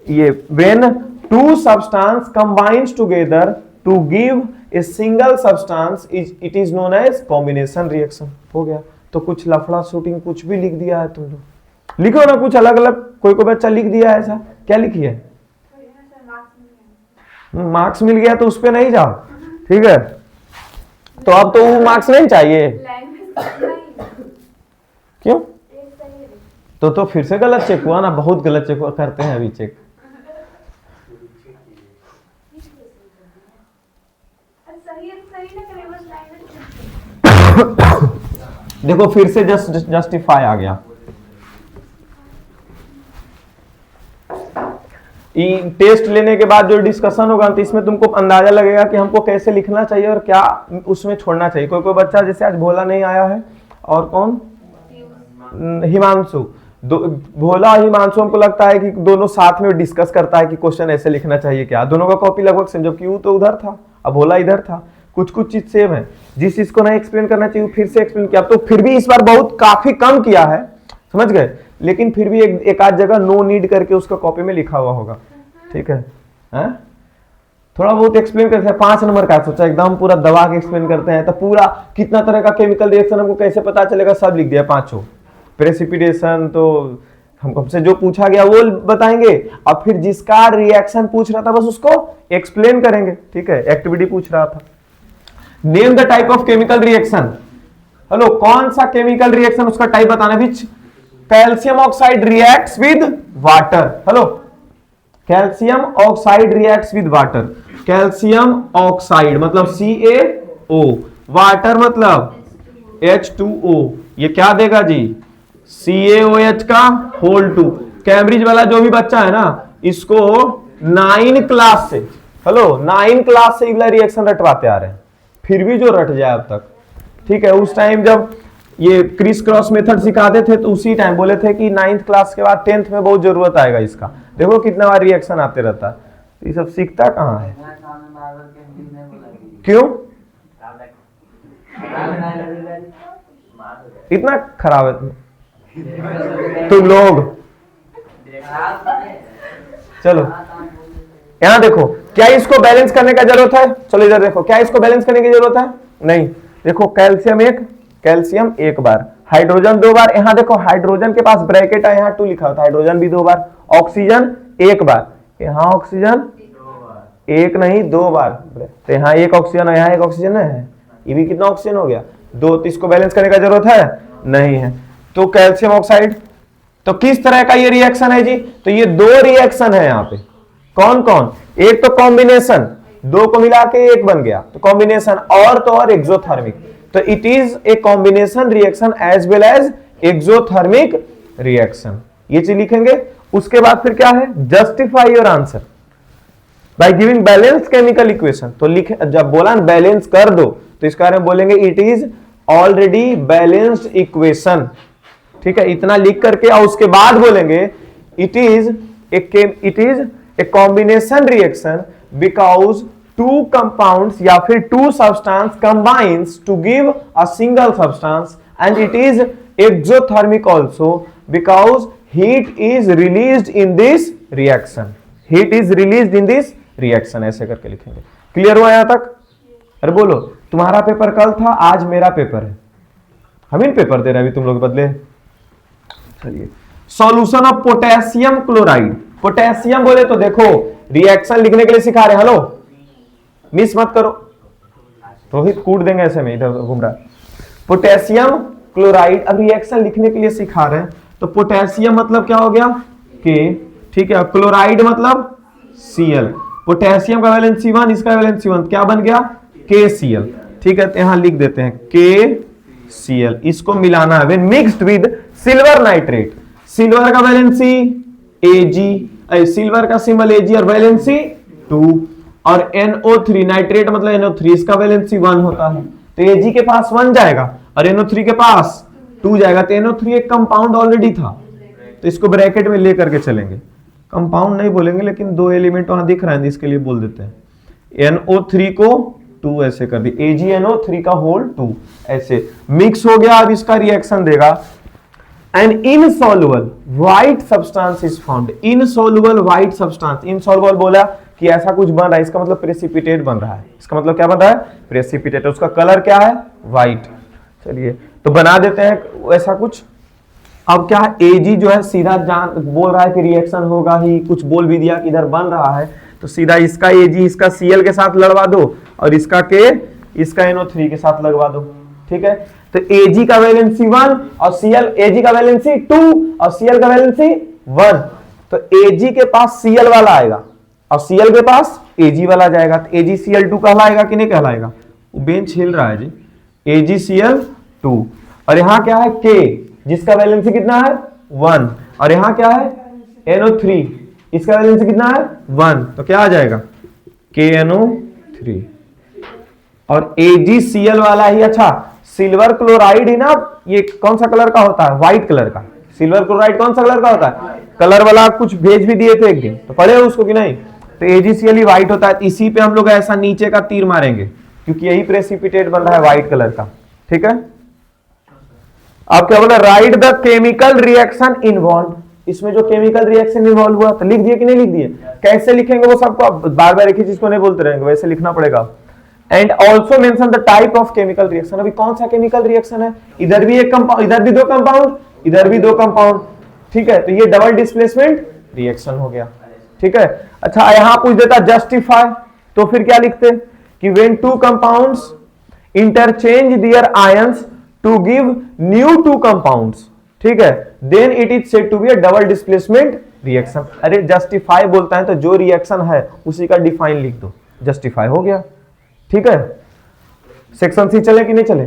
ये when 2 substance combines together to give a single substance it is known as combination reaction. हो गया। तो कुछ लफड़ा शूटिंग कुछ भी लिख दिया है तुम लोग, लिखो ना कुछ अलग अलग, कोई कोई बच्चा लिख दिया है ऐसा, क्या लिखी है? मार्क्स मिल गया तो उस पे नहीं जाओ, ठीक है? तो अब तो वो मार्क्स नहीं चाहिए, क्यों? तो फिर से गलत चेक हुआ ना, बहुत गलत चेक हुआ, करते हैं अभी चेक। देखो फिर से जस्टिफाई आ गया। टेस्ट लेने के बाद जो डिस्कशन होगा तो इसमें तुमको अंदाजा लगेगा कि हमको कैसे लिखना चाहिए और क्या उसमें छोड़ना चाहिए। कोई कोई बच्चा जैसे आज भोला नहीं आया है, और कौन, हिमांशु, भोला हिमांशु हमको लगता है कि दोनों साथ में डिस्कस करता है कि क्वेश्चन ऐसे लिखना चाहिए क्या। दोनों का कॉपी लगभग सेम, जबकि वो तो उधर था अब भोला इधर था, कुछ कुछ चीज सेम है। जिस चीज को नहीं एक्सप्लेन करना चाहिए फिर से एक्सप्लेन किया, तो फिर भी इस बार बहुत काफी कम किया है, समझ गए? लेकिन फिर भी एक आध जगह नो नीड करके उसका कॉपी में लिखा हुआ होगा, ठीक है? थोड़ा बहुत एक्सप्लेन करते हैं, 5 नंबर का सोचा एकदम पूरा दबा के एक्सप्लेन करते हैं, तो पूरा कितना तरह का केमिकल रिएक्शन हमको कैसे पता चलेगा, सब लिख दिया 5। प्रेसिपिटेशन तो हमसे जो पूछा गया वो बताएंगे, और फिर जिसका रिएक्शन पूछ रहा था बस उसको एक्सप्लेन करेंगे, ठीक है? एक्टिविटी पूछ रहा था। Name the type of chemical reaction. Hello, कौन सा केमिकल रिएक्शन उसका टाइप बताना। Which calcium oxide reacts with water. Hello, calcium oxide reacts with water. Calcium oxide मतलब CaO, वाटर मतलब H2O। ये क्या देगा जी? CaOH का होल 2। कैम्ब्रिज वाला जो भी बच्चा है ना, इसको 9 क्लास से, हेलो 9 क्लास से इगला रिएक्शन रटवाते आ रहे हैं, फिर भी जो रट जाए अब तक, ठीक है? उस टाइम जब ये क्रिस क्रॉस मेथड सिखाते थे तो उसी टाइम बोले थे कि 9th क्लास के बाद 10th में बहुत जरूरत आएगा इसका। देखो कितना बार रिएक्शन आते रहता है, तो ये सब सीखता कहाँ है? क्यों इतना खराब है तुम लोग? चलो यहां देखो, क्या इसको बैलेंस करने का जरूरत है? चलो इधर देखो, क्या इसको बैलेंस करने की जरूरत है? नहीं। देखो कैल्शियम एक बार, हाइड्रोजन 2 बार। यहां देखो हाइड्रोजन के पास ब्रैकेट है, यहां 2 लिखा होता है, हाइड्रोजन भी 2 बार। ऑक्सीजन 1 बार, यहां ऑक्सीजन 1 नहीं 2 बार, तो यहां 1 ऑक्सीजन है, यहां 1 ऑक्सीजन है, ये भी कितना ऑक्सीजन हो गया? 2। तो इसको बैलेंस करने का जरूरत है? नहीं है। तो कैल्शियम ऑक्साइड, तो किस तरह का ये रिएक्शन है जी? तो ये 2 रिएक्शन है यहाँ पे। कौन कौन? एक तो कॉम्बिनेशन, 2 को मिला के 1 बन गया तो कॉम्बिनेशन, और तो और एक्सोथर्मिक। तो it is a combination reaction as well as exothermic reaction. ये चीज लिखेंगे। उसके बाद फिर क्या है? Justify your answer by giving balanced chemical equation. तो लिखे, जब बोला बैलेंस कर दो तो इसके बारे में बोलेंगे it is already balanced equation, ठीक है? इतना लिख करके और उसके बाद बोलेंगे it is a combination reaction because 2 compounds या फिर 2 substance combines to give a single substance, and it is exothermic also because heat is released in this reaction. Heat is released in this reaction, ऐसे करके लिखेंगे। क्लियर हुआ यहां तक? अरे बोलो, तुम्हारा पेपर कल था, आज मेरा पेपर है, हम इन पेपर दे रहे हैं अभी तुम लोग बदले। चलिए, solution of potassium chloride. Potassium बोले तो देखो रिएक्शन लिखने के लिए सिखा रहे हैं, हेलो मिस मत करो, रोहित कूट देंगे ऐसे में, इधर घूम रहा है। पोटेशियम क्लोराइड अब रिएक्शन लिखने के लिए सिखा रहे हैं, तो पोटेशियम मतलब क्या हो गया? के, ठीक है? क्लोराइड मतलब Cl। पोटेशियम का वैलेंसी 1, इसका वैलेंसी 1, क्या बन गया? KCl, ठीक है? तो यहां लिख देते हैं KCl। इसको मिलाना है when mixed with silver nitrate. Silver का वैलेंसी Ag, सिल्वर का सिंबल Ag और वैलेंसी 2, और NO3 नाइट्रेट मतलब NO3, इसका वैलेंसी 1 होता है, तो Ag के पास 1 जाएगा और NO3 के पास 2 जाएगा। तो NO3 एक कंपाउंड ऑलरेडी था, तो इसको ब्रैकेट में लेकर के चलेंगे। कंपाउंड नहीं बोलेंगे लेकिन 2 एलिमेंट वहां दिख रहे हैं, इसके लिए बोल देते हैं। NO3 को 2 ऐसे कर दी, AgNO3 का होल 2 ऐसे मिक्स हो गया। अब इसका रिएक्शन देगा, and insoluble white substance is found. Insoluble white substance, insoluble बोला कि ऐसा कुछ बन रहा है, इसका मतलब प्रेसिपिटेट बन रहा है। इसका मतलब क्या बन रहा है? प्रेसिपिटेट। उसका कलर क्या है? व्हाइट। चलिए तो बना देते हैं ऐसा कुछ। अब क्या है, Ag जो है सीधा जान बोल रहा है कि रिएक्शन होगा ही, कुछ बोल भी दिया कि इधर बन रहा है, तो सीधा इसका Ag इसका Cl के साथ लड़वा दो और इसका K इसका NO3 के साथ लगवा दो। ठीक है, तो Ag का वैलेंसी 1 और Ag का वैलेंसी 2 और Cl का वैलेंसी 1, तो Ag के पास Cl वाला आएगा और Cl के पास Ag वाला जाएगा, तो AgCl2 कहलाएगा कि नहीं कहलाएगा? वो बेंच हिल रहा है जी। AgCl2 और यहां क्या है K जिसका वैलेंसी कितना है 1 और यहां क्या है NO3 इसका वैलेंसी कितना है 1, तो क्या आ जाएगा KNO3 और AgCl वाला ही। अच्छा, सिल्वर क्लोराइड ही ना, ये कौन सा कलर का होता है? व्हाइट कलर का। सिल्वर क्लोराइड कौन सा कलर का होता है? कलर वाला कुछ भेज भी दिए थे एक दिन, तो पढ़े हो उसको कि नहीं? तो AgCl ही व्हाइट होता है, इसी पे हम लोग ऐसा नीचे का तीर मारेंगे क्योंकि यही प्रेसिपिटेट बन रहा है व्हाइट कलर का। ठीक है, अब क्या बोला? Right the chemical reaction involve. इसमें जो केमिकल रिएक्शन इन्वॉल्व हुआ तो लिख दिए कि नहीं लिख दिए? कैसे लिखेंगे वो सबको, अब बार बार एक ही चीज को नहीं बोलते रहेंगे, वैसे लिखना पड़ेगा। And also mention the type of chemical reaction. अभी कौन सा केमिकल रिएक्शन है? इधर भी एक कंपाउंड, इधर भी दो कंपाउंड, इधर भी दो कंपाउंड। ठीक है, तो ये डबल डिस्प्लेसमेंट रिएक्शन हो गया। ठीक है, अच्छा यहां पूछ देता जस्टिफाई, तो फिर क्या लिखते कि when two compounds interchange their ions to give new two compounds, ठीक है, then it is said to be a double displacement reaction. अरे जस्टिफाई बोलता है तो जो रिएक्शन है उसी का डिफाइन लिख दो, जस्टिफाई हो गया। ठीक है, सेक्शन सी चले कि नहीं चले?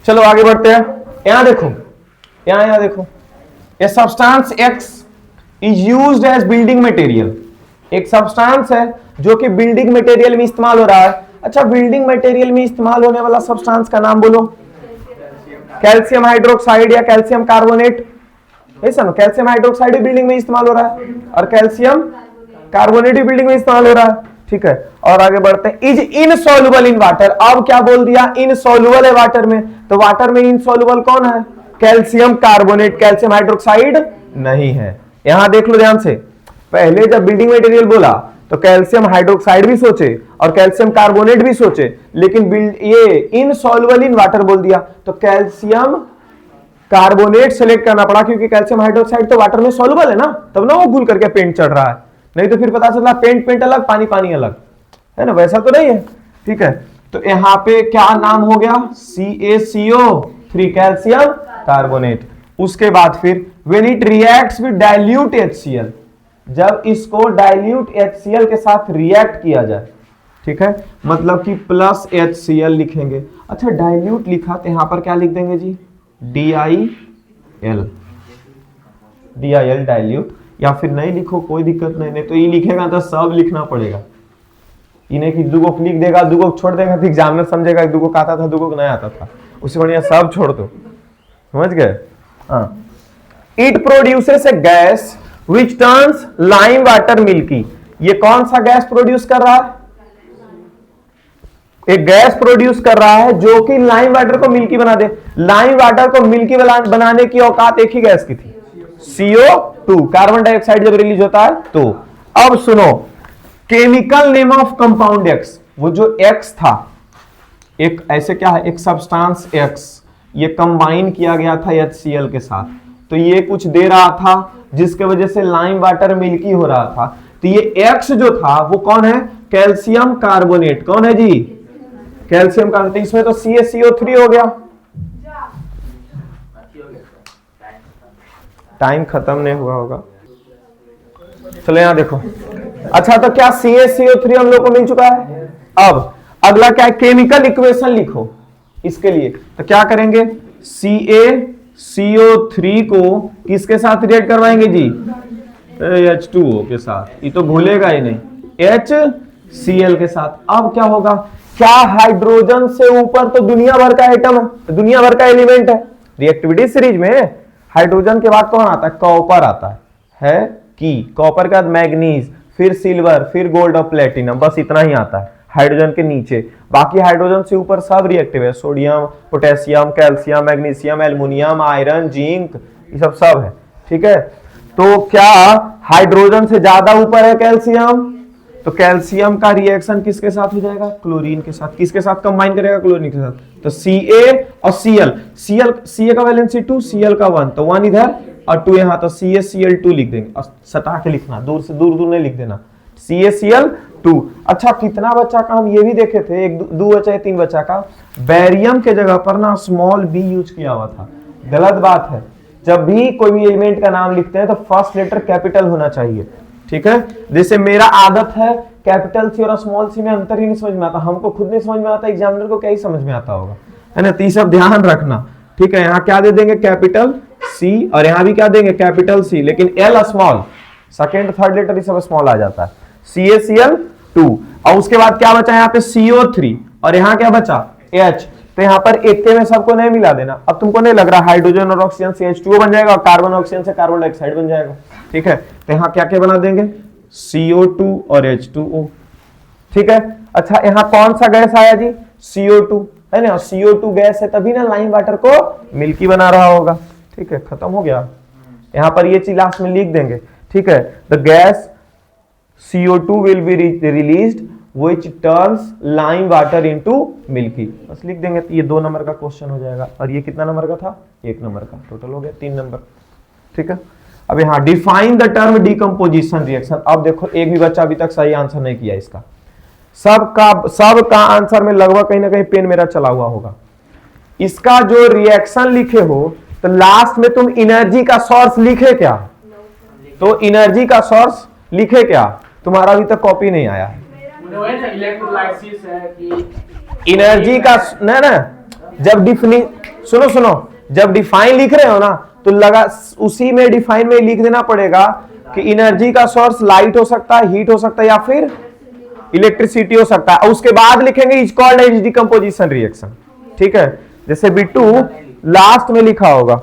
चलो आगे बढ़ते हैं। यहां देखो, यहां देखो, a substance X is used as building material. एक सब्सटेंस है जो कि बिल्डिंग मटेरियल में इस्तेमाल हो रहा है। अच्छा, बिल्डिंग मटेरियल में इस्तेमाल होने वाला सब्सटेंस का नाम बोलो। कैल्शियम हाइड्रोक्साइड या कैल्शियम कार्बोनेट, ऐसा ना? कैल्शियम हाइड्रोक्साइड भी बिल्डिंग में इस्तेमाल हो रहा है और कैल्शियम कार्बोनेट भी बिल्डिंग में इस्तेमाल हो रहा है। ठीक है, और आगे बढ़ते हैं। Is insoluble in water. अब क्या बोल दिया? इनसॉल्युबल है वाटर में, तो वाटर में इनसॉल्युबल कौन है? कैल्शियम कार्बोनेट, कैल्शियम हाइड्रोक्साइड नहीं है। यहां देख लो ध्यान से, पहले जब बिल्डिंग मटेरियल बोला तो कैल्शियम हाइड्रोक्साइड भी सोचे और कैल्शियम कार्बोनेट भी सोचे, लेकिन ये इनसॉल्युबल इन वाटर बोल दिया तो कैल्शियम कार्बोनेट सेलेक्ट करना पड़ा, क्योंकि कैल्शियम हाइड्रोक्साइड तो वाटर में सॉल्युबल है ना, तब ना वो घुल करके पेंट चढ़ रहा है। नहीं तो फिर पता चला पेंट अलग, पानी पानी अलग है ना, वैसा तो नहीं है। ठीक है, तो यहां पे क्या नाम हो गया? CaCO3, calcium carbonate. उसके बाद फिर when it reacts with dilute HCl, जब इसको डाइल्यूट HCl के साथ रिएक्ट किया जाए, ठीक है, मतलब कि प्लस HCl लिखेंगे। अच्छा, डाइल्यूट लिखा तो यहां पर क्या लिख देंगे जी? DIL डाइल्यूट, या फिर नहीं लिखो कोई दिक्कत नहीं तो ये लिखेगा तो सब लिखना पड़ेगा। इन्हें कि दुगो लिख देगा, दुगो छोड़ देगा तो एग्जामिनर समझेगा दुगो का आता था दुगो नहीं आता था, उससे बढ़िया सब छोड़ दो। समझ गए? हाँ, it produces A gas which turns lime water milky. ये कौन सा गैस प्रोड्यूस कर रहा है? एक गैस प्रोड्यूस कर रहा है जो कि लाइम वाटर को मिल्की बना दे। लाइम वाटर को मिल्की बनाने की औकात एक ही गैस की थी, CO2, कार्बन डाइऑक्साइड जब रिलीज होता है तो। अब सुनो, chemical name of compound x, वो जो एक्स था, एक ऐसे क्या है, एक सब्सटेंस एक्स, ये कंबाइन किया गया था HCl के साथ, तो ये कुछ दे रहा था जिसके वजह से लाइम वाटर मिल्की हो रहा था। तो ये एक्स जो था वो कौन है? Calcium carbonate. कौन है जी? Calcium carbonate. इसमें तो CaCO3 हो गया। टाइम खत्म नहीं हुआ होगा, चलो यहां देखो। अच्छा, तो क्या CaCO3 हम लोग को मिल चुका है? अब अगला क्या है? केमिकल इक्वेशन लिखो इसके लिए। तो क्या करेंगे? CaCO3 को किसके साथ रिएक्ट करवाएंगे जी? H2O के साथ। ये तो भूलेगा ही नहीं, HCl के साथ। अब क्या होगा? क्या हाइड्रोजन से ऊपर तो दुनिया भर का एटम है, दुनिया भर का एलिमेंट है। रिएक्टिविटी सीरीज में हाइड्रोजन के बाद कौन आता है? कॉपर आता है कि कॉपर के बाद मैग्नीज, फिर सिल्वर, फिर गोल्ड और प्लेटिनम, बस इतना ही आता है हाइड्रोजन के नीचे। बाकी हाइड्रोजन से ऊपर सब रिएक्टिव है, sodium, potassium, calcium, magnesium, aluminium, iron, zinc, ये सब सब है। ठीक है, तो क्या हाइड्रोजन से ज्यादा ऊपर है कैल्शियम? तो कैल्शियम का रिएक्शन किसके साथ हो जाएगा? क्लोरीन के साथ। किसके साथ कंबाइन करेगा? क्लोरीन के साथ। तो Ca और Cl, Ca का वैलेंसी 2, Cl का 1, तो 1 इधर और 2 यहां, तो CaCl2 लिख देंगे। और सटा के लिखना, दूर से दूर दूर नहीं लिख देना, CaCl2। अच्छा, कितना बच्चा का हम ये भी देखे थे, एक दो बच्चा या 3 बच्चा का, बैरियम के जगह पर ना स्मॉल b यूज किया हुआ था। गलत बात है। जब भी कोई भी एलिमेंट का नाम लिखते हैं तो फर्स्ट लेटर कैपिटल होना चाहिए, ठीक है। जैसे मेरा आदत है कैपिटल सी और स्मॉल सी में अंतर ही नहीं समझ में आता, हमको खुद नहीं समझ में आता, एग्जामिनर को क्या ही समझ में आता होगा, है ना। तो ये सब ध्यान रखना, ठीक है। यहाँ क्या दे देंगे? कैपिटल सी, और यहाँ भी क्या देंगे? कैपिटल सी, लेकिन L small, second third letter सब स्मॉल आ जाता है। CaCl2, और उसके बाद क्या बचा यहाँ पे? CO3, और यहाँ क्या बचा? H। तो यहाँ पर एक में सबको नहीं मिला देना। अब तुमको नहीं लग रहा हाइड्रोजन और ऑक्सीजन से H2O बन जाएगा और कार्बन ऑक्सीजन से कार्बन डाइऑक्साइड बन जाएगा, ठीक है। तो यहाँ क्या क्या बना देंगे? CO2 और H2O, ठीक है। अच्छा, यहाँ कौन सा गैस आया जी? CO2, है ना। CO2 गैस है तभी ना लाइम वाटर को मिल्की बना रहा होगा, ठीक है। खत्म हो गया। यहाँ पर ये चीज लास्ट में लिख देंगे, ठीक है। The gas CO2 will be released which turns lime water into milky, बस लिख देंगे। तो ये 2 नंबर का क्वेश्चन हो जाएगा। और ये कितना नंबर का था? 1 नंबर का। टोटल हो गया 3 नंबर, ठीक है। अब यहाँ define the term decomposition reaction. अब देखो, एक भी बच्चा अभी तक सही आंसर नहीं किया इसका। सबका आंसर में लगभग कहीं ना कहीं पेन मेरा चला हुआ होगा। इसका जो रिएक्शन लिखे हो तो लास्ट में तुम एनर्जी का सोर्स लिखे क्या? तो एनर्जी का सोर्स लिखे क्या? तुम्हारा अभी तक कॉपी नहीं आया है।
इलेक्ट्रोलाइसिस है कि
एनर्जी का ना ना, जब सुनो, जब डिफाइन लिख रहे हो ना तो लगा उसी में डिफाइन में लिख देना पड़ेगा कि एनर्जी का सोर्स लाइट हो सकता है, हीट हो सकता है, या फिर इलेक्ट्रिसिटी हो सकता है। और उसके बाद लिखेंगे is called as decomposition reaction, ठीक है। जैसे बिट्टू लास्ट में लिखा होगा,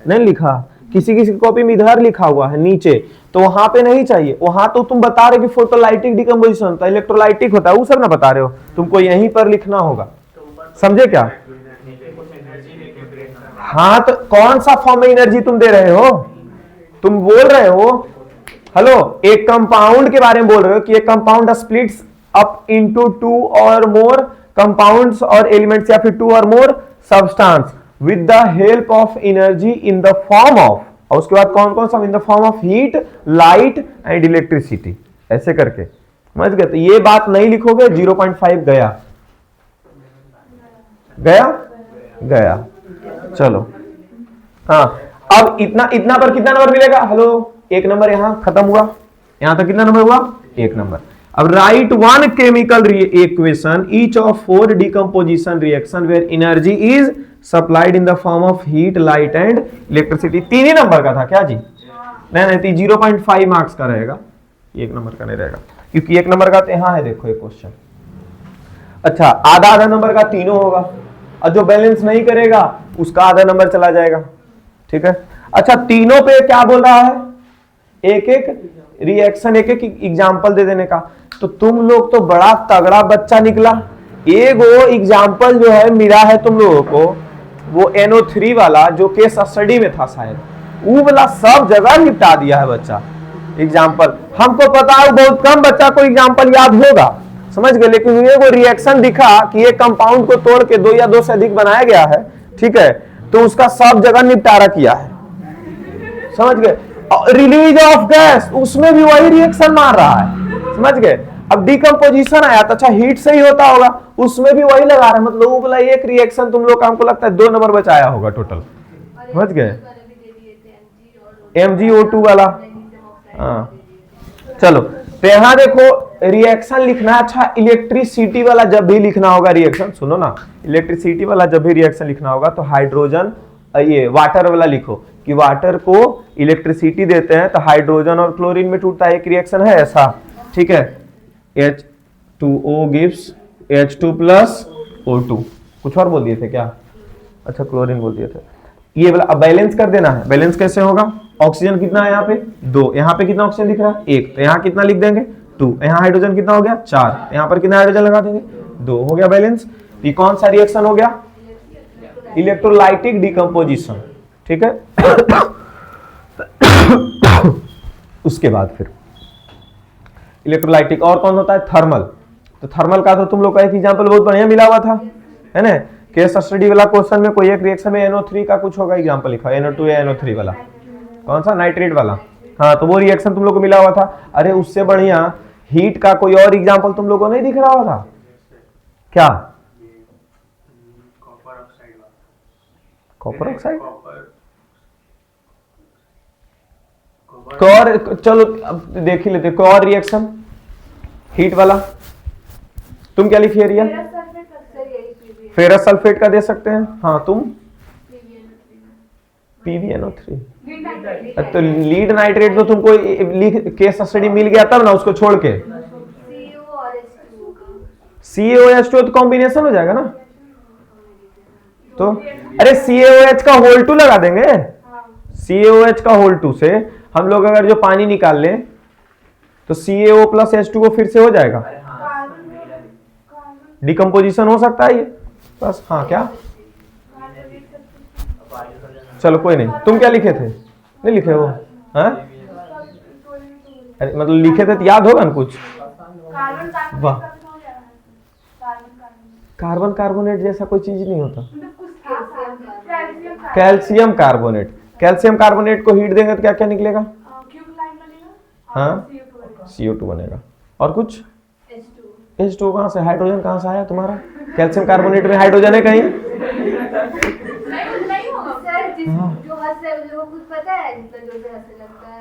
नहीं लिखा, किसी कॉपी में इधर लिखा हुआ है नीचे, तो वहां पे नहीं चाहिए। वहां तो तुम बता रहे हो कि फोटोलाइटिक डिकम्पोजिशन होता है, इलेक्ट्रोलाइटिक होता है, वो सब ना बता रहे हो, तुमको यहीं पर लिखना होगा, समझे क्या? हाँ, तो कौन सा फॉर्म में एनर्जी तुम दे रहे हो? तुम बोल रहे हो, हेलो, एक कंपाउंड के बारे में बोल रहे हो कि एक कंपाउंड स्प्लिट्स अप इनटू 2 और मोर कंपाउंड्स और एलिमेंट्स, या फिर 2 और more substance with the help of energy in the form of, और उसके बाद कौन कौन सा? इन the form of heat, light and electricity, ऐसे करके, समझ गए? तो ये बात नहीं लिखोगे, 0.5 गया गया गया। चलो, हाँ, अब इतना पर कितना नंबर मिलेगा? हेलो, 1 नंबर यहां खत्म हुआ। यहां तक कितना नंबर हुआ? 1 नंबर। अब write 1 chemical equation each of 4 decomposition reaction where energy is supplied in the form of heat, light and electricity. 3 ही नंबर का था क्या जी? नहीं, 0.5 मार्क्स का रहेगा, 1 नंबर का नहीं रहेगा, क्योंकि 1 नंबर का तो यहां है, देखो एक क्वेश्चन। अच्छा, आधा नंबर का तीनों होगा, और जो बैलेंस नहीं करेगा उसका आधा नंबर चला जाएगा, ठीक है। अच्छा, तीनों पे क्या बोल रहा है? एक रिएक्शन, एक एग्जाम्पल दे देने का। तो तुम लोग तो बड़ा तगड़ा बच्चा निकला। एगो एग्जाम्पल जो है मिला है तुम लोगों को, वो NO3 वाला, जो केस स्टडी में था शायद, वो वाला सब जगह निपटा दिया है बच्चा एग्जाम्पल। हमको पता है बहुत कम बच्चा को एग्जाम्पल याद होगा, समझ गए, लेकिन ये वो रिएक्शन दिखा कि एक कंपाउंड को तोड़ के 2 या 2 से अधिक बनाया गया है, ठीक है, तो उसका सब जगह निपटारा किया है, समझ गए। रिलीज ऑफ गैस, उसमें भी वही रिएक्शन मार रहा है, समझ गए। अब डिकम्पोजिशन आया तो अच्छा हीट से ही होता होगा, उसमें भी वही लगा रहा है, मतलब वो बोला एक रिएक्शन तुम लोग का हमको लगता है 2 नंबर बचाया होगा टोटल, समझ गए। MgO2 वाला, हाँ, चलो। तो यहां देखो रिएक्शन लिखना। अच्छा, इलेक्ट्रिसिटी वाला जब भी लिखना होगा रिएक्शन, सुनो ना, इलेक्ट्रिसिटी वाला जब भी रिएक्शन लिखना होगा तो हाइड्रोजन, ये वाटर वाला लिखो कि वाटर को इलेक्ट्रिसिटी देते हैं तो हाइड्रोजन और क्लोरीन में टूटता है, एक रिएक्शन है ऐसा, ठीक है। H2O gives H2 plus O2। कुछ और बोल दिए थे क्या? अच्छा, क्लोरीन बोल दिए थे। ये वाला अब बैलेंस कर देना है। बैलेंस कैसे होगा? ऑक्सीजन कितना है यहाँ पे? 2। यहाँ पे कितना ऑक्सीजन दिख रहा है? 1। तो यहाँ कितना लिख देंगे? 2। यहाँ हाइड्रोजन कितना हो गया? 4। यहाँ पर कितना हाइड्रोजन लगा देंगे? 2। हो गया बैलेंस। ये कौन सा रिएक्शन हो गया? इलेक्ट्रोलाइटिक डिकम्पोजिशन, ठीक है। उसके बाद फिर इलेक्ट्रोलाइटिक। और कौन होता है? थर्मल। तो थर्मल का तो तुम लोग का एक एग्जांपल बहुत बढ़िया मिला हुआ था, है ना? केस स्टडी वाला क्वेश्चन में कोई एक रिएक्शन में NO3 का कुछ होगा, एग्जांपल लिखा NO2 या NO3 वाला, कौन सा? नाइट्रेट वाला। हाँ, तो वो रिएक्शन तुम लोग को मिला हुआ था। अरे उससे बढ़िया हीट का कोई और एग्जांपल तुम लोग को नहीं दिख रहा हुआ था क्या? Copper oxide. और चलो अब देख ही लेते कोई और रिएक्शन हीट वाला। तुम क्या लिखिए रिया? फेरस सल्फेट का दे सकते हैं। हाँ, तुम? PbNO3। तो लीड नाइट्रेट तो तुमको केस स्टडी मिल गया तब ना, उसको छोड़ के CaOH2 तो कॉम्बिनेशन हो जाएगा ना। तो अरे CaOH का होल 2 लगा देंगे। CaOH का होल 2 से हम लोग अगर जो पानी निकाल लें तो CaO प्लस H2O फिर से हो जाएगा, डिकम्पोजिशन हो सकता है ये बस। हाँ, क्या? चलो कोई नहीं। तुम क्या लिखे थे? नहीं लिखे हो? हाँ, अरे मतलब लिखे थे तो याद होगा ना कुछ। वाह, कार्बन कार्बोनेट जैसा कोई चीज नहीं होता। Calcium carbonate. कैल्शियम कार्बोनेट को हीट देंगे तो क्या क्या निकलेगा? हाँ, CO2 बनेगा। और कुछ? H2O कहाँ से? हाइड्रोजन कहाँ से आया तुम्हारा? कैल्शियम कार्बोनेट में हाइड्रोजन है कहीं?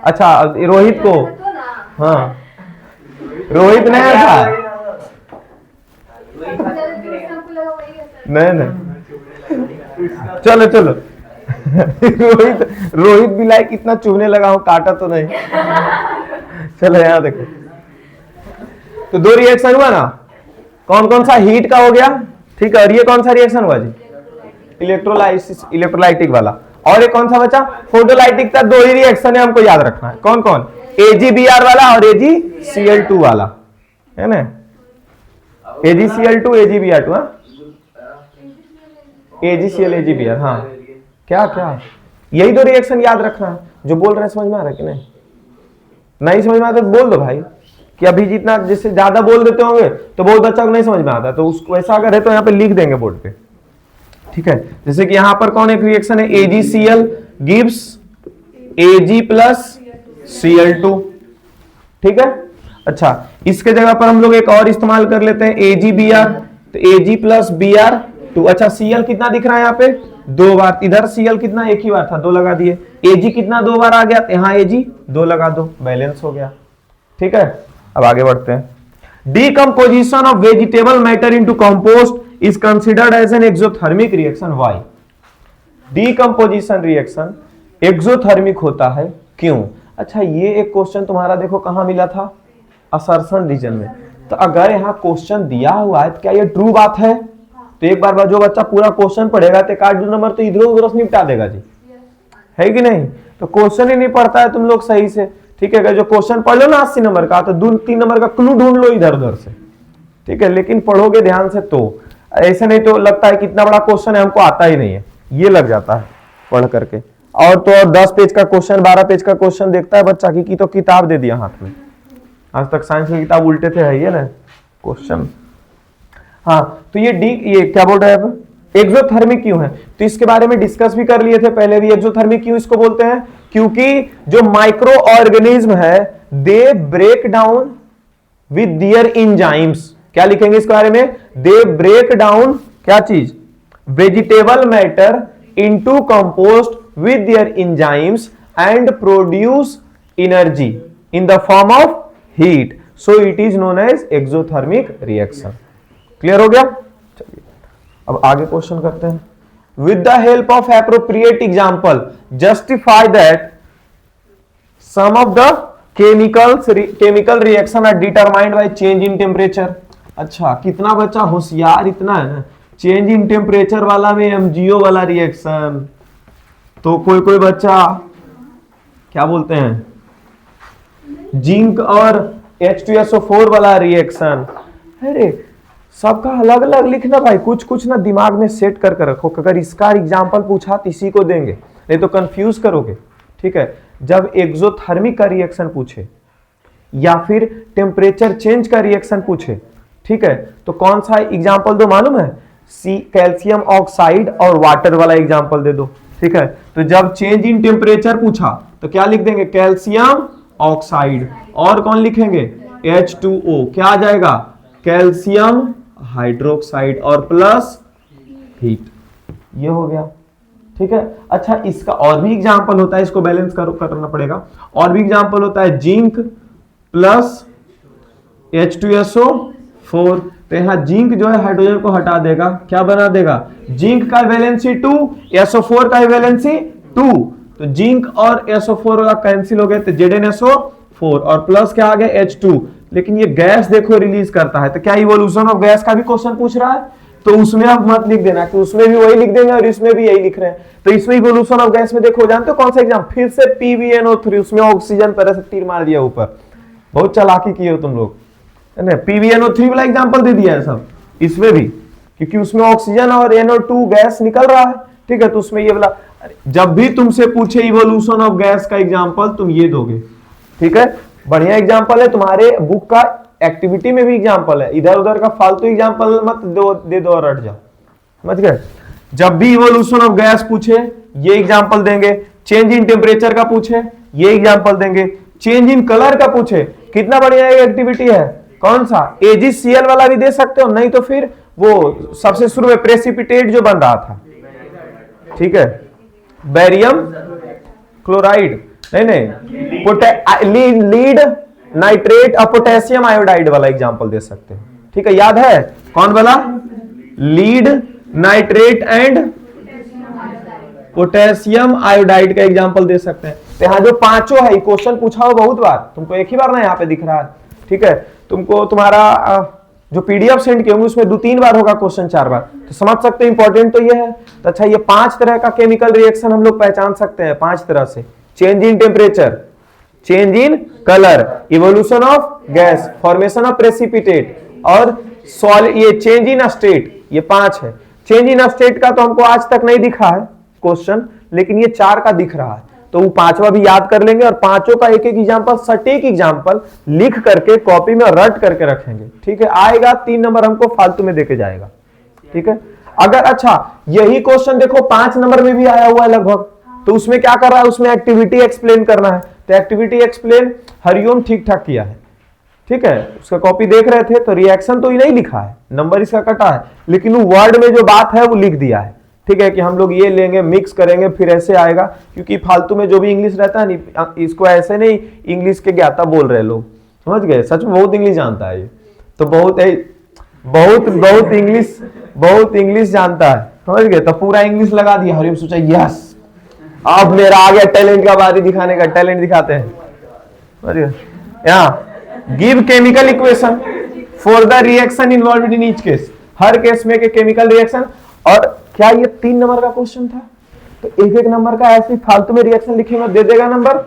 अच्छा, रोहित को? हाँ, रोहित नहीं था। नहीं, चलो चलो। रोहित भी लाइक इतना चुभने लगा हूं, काटा तो नहीं। चलो यहाँ देखो, तो दो रिएक्शन हुआ ना। कौन कौन सा? हीट का हो गया, ठीक है। और ये कौन सा रिएक्शन हुआ जी? इलेक्ट्रोलाइसिस, इलेक्ट्रोलाइटिक वाला। और ये कौन सा बचा? फोटोलाइटिक का। दो ही रिएक्शन है, हमको याद रखना है। कौन कौन? AgBr वाला और AgCl2 वाला, है ना? AgCl2 AgBr2। हाँ, AgCl AgBr। हाँ, क्या क्या? यही दो रिएक्शन याद रखना है। जो बोल रहे हैं समझ में आ रहा है कि नहीं? नहीं समझ में आता तो बोल दो भाई, कि अभी जितना जिससे ज्यादा बोल देते होंगे तो बहुत बच्चा को नहीं समझ में आता, तो उसको ऐसा अगर है तो यहाँ पे लिख देंगे बोर्ड पे, ठीक है। जैसे कि यहाँ पर कौन एक रिएक्शन है? AgCl gives Ag plus Cl2, ठीक है। अच्छा, इसके जगह पर हम लोग एक और इस्तेमाल कर लेते हैं AgBr, तो Ag प्लस Br2। अच्छा, Cl कितना दिख रहा है यहाँ पे? 2 बार। इधर Cl कितना? एक ही बार था, 2 लगा दिए। Ag कितना 2 बार आ गया? यहाँ Ag 2 लगा दो, बैलेंस हो गया, ठीक है। अब आगे बढ़ते हैं। Decomposition of vegetable matter into compost is considered as an exothermic reaction. Why? Decomposition reaction exothermic होता है, क्यों? अच्छा, ये एक क्वेश्चन तुम्हारा देखो कहां मिला था? असर्शन रीजन में। तो अगर यहाँ क्वेश्चन दिया हुआ है तो क्या ये ट्रू बात है? तो एक बार जो बच्चा पूरा क्वेश्चन पढ़ेगा तो एक आध नंबर तो इधर उधर से निपटा देगा जी, है कि नहीं? तो क्वेश्चन ही नहीं पढ़ता है तुम लोग सही से, ठीक है। अगर जो क्वेश्चन पढ़ लो ना 80 नंबर का, तो 2-3 नंबर का क्लू ढूंढ लो इधर उधर से, ठीक है। लेकिन पढ़ोगे ध्यान से तो ऐसे नहीं तो लगता है कितना बड़ा क्वेश्चन है, हमको आता ही नहीं है, ये लग जाता है पढ़ करके। और तो और 10 पेज का क्वेश्चन, 12 पेज का क्वेश्चन देखता है बच्चा की तो किताब दे दिया हाथ में। आज तक साइंस की किताब उल्टे थे, है ये ना क्वेश्चन। हाँ, तो ये क्या बोल रहे हैं अब? एक्सोथर्मिक क्यों है? तो इसके बारे में डिस्कस भी कर लिए थे पहले भी। एक्सोथर्मिक क्यों इसको बोलते हैं? क्योंकि जो माइक्रो ऑर्गेनिज्म है they break down with their enzymes. क्या लिखेंगे इसके बारे में? दे ब्रेक डाउन क्या चीज? Vegetable matter into compost with their enzymes and produce energy in the form of heat, so it is known as exothermic reaction. Clear हो गया? चलिए अब आगे क्वेश्चन करते हैं। With the help of appropriate example justify that some of the chemical reactions are determined by change in temperature. अच्छा, कितना बच्चा होशियार इतना है ना, चेंज इन टेम्परेचर वाला में MgO वाला रिएक्शन, तो कोई कोई बच्चा क्या बोलते हैं जिंक और H2SO4 वाला रिएक्शन। अरे सबका अलग अलग लिखना भाई, कुछ कुछ ना दिमाग में सेट करके रखो। अगर इसका एग्जाम्पल पूछा तो इसी को देंगे, नहीं तो कंफ्यूज करोगे, ठीक है। जब एक्सोथर्मिक का रिएक्शन पूछे या फिर टेम्परेचर चेंज का रिएक्शन पूछे, ठीक है, तो कौन सा एग्जाम्पल दो मालूम है? कैल्शियम ऑक्साइड और वाटर वाला एग्जाम्पल दे दो, ठीक है। तो जब चेंज इन टेम्परेचर पूछा तो क्या लिख देंगे? कैल्शियम ऑक्साइड, और कौन लिखेंगे? H2O, क्या आ जाएगा? कैल्शियम हाइड्रोक्साइड और प्लस हीट, ये हो गया, ठीक है। अच्छा, इसका और भी एग्जाम्पल होता है, इसको बैलेंस करना पड़ेगा। और भी एग्जाम्पल होता है जिंक प्लस H2SO4, तो यहाँ जिंक जो है हाइड्रोजन को हटा देगा, क्या बना देगा? जिंक का वैलेंसी 2, SO4 का वैलेंसी 2, तो जिंक और SO4 का कैंसिल हो गए तो ZnSO4 और प्लस क्या आ गया? H2। लेकिन ये गैस देखो रिलीज करता है, तो क्या इवोल्यूशन ऑफ गैस का भी क्वेश्चन पूछ रहा है? तो उसमें आप मत लिख देना कि उसमें भी वही लिख देंगे और इसमें भी यही लिख रहे हैं। तो इसमें इवोल्यूशन ऑफ गैस में देखो, जानते हो कौन सा एग्जाम? फिर से PbNO3, उसमें ऑक्सीजन पर से तीर मार दिया ऊपर, बहुत चालाकी किए हो तुम लोग, है ना। PbNO3 वाला एग्जांपल दे दिया है सब इसमें भी, क्योंकि उसमें ऑक्सीजन और NO2 गैस निकल रहा है, ठीक है। तो उसमें ये वाला, जब भी तुमसे पूछे इवोल्यूशन ऑफ गैस का एग्जांपल, तुम ये दोगे, ठीक है। बढ़िया एग्जांपल है, तुम्हारे बुक का एक्टिविटी में भी एग्जांपल है, इधर उधर का फालतू एग्जांपल मत दे दो और हट जाओ, समझ गए। जब भी इवोल्यूशन ऑफ गैस पूछे ये एग्जांपल देंगे, चेंज इन टेम्परेचर का पूछे ये एग्जांपल देंगे, चेंज इन कलर का पूछे, कितना बढ़िया एक्टिविटी है, कौन सा? AgCl वाला भी दे सकते हो, नहीं तो फिर वो सबसे शुरू में प्रेसिपिटेट जो बन रहा था, ठीक है, बेरियम क्लोराइड, नहीं, लीड नाइट्रेट और पोटेशियम आयोडाइड वाला एग्जांपल दे सकते हैं, ठीक है। याद है कौन वाला? Lead nitrate and potassium iodide का एग्जांपल दे सकते हैं। तो यहाँ जो पांचों है, क्वेश्चन पूछा हो बहुत बार, तुमको एक ही बार ना यहाँ पे दिख रहा है, ठीक है। तुमको तुम्हारा जो PDF सेंड किए होंगे उसमें 2-3 बार होगा क्वेश्चन, 4 बार, तो समझ सकते हो इंपॉर्टेंट तो ये है। तो अच्छा, ये 5 तरह का केमिकल रिएक्शन हम लोग पहचान सकते हैं 5 तरह से: change in temperature, change in colour, evolution of gas, formation of precipitate और सॉलिड, ये चेंज इन स्टेट, ये 5 है। चेंज इन स्टेट का तो हमको आज तक नहीं दिखा है क्वेश्चन, लेकिन ये 4 का दिख रहा है, तो वो 5वां भी याद कर लेंगे और पांचों का एक एक एग्जांपल, सटीक एग्जांपल लिख करके कॉपी में रट करके रखेंगे, ठीक है। आएगा 3 नंबर हमको फालतू में देके जाएगा, ठीक है। अगर अच्छा यही क्वेश्चन देखो 5 नंबर में भी आया हुआ है लगभग, तो उसमें क्या कर रहा है? उसमें एक्टिविटी एक्सप्लेन करना है, तो एक्टिविटी एक्सप्लेन हरिओम ठीक ठाक किया है, ठीक है। उसका कॉपी देख रहे थे तो रिएक्शन तो ही नहीं लिखा है, नंबर इसका कटा है, लेकिन वो वर्ड में जो बात है वो लिख दिया है, ठीक है, कि हम लोग ये लेंगे, मिक्स करेंगे, फिर ऐसे आएगा। क्योंकि फालतू में जो भी इंग्लिश रहता है नहीं, इसको ऐसे नहीं इंग्लिश के ज्ञाता बोल रहे लोग, समझ गए। सच में बहुत इंग्लिश जानता है ये, तो बहुत इंग्लिश जानता है, समझ गए। तो पूरा इंग्लिश लगा दिया, हरिओम सोचा यस अब मेरा आ गया टैलेंट का बारी दिखाने का, टैलेंट दिखाते हैं, समझ गए। यहाँ give chemical equation for the reaction involved in each case, her case में के केमिकल रिएक्शन। और क्या ये 3 नंबर का क्वेश्चन था, तो एक नंबर का ऐसे फालतू में रिएक्शन लिखेंगे दे देगा नंबर,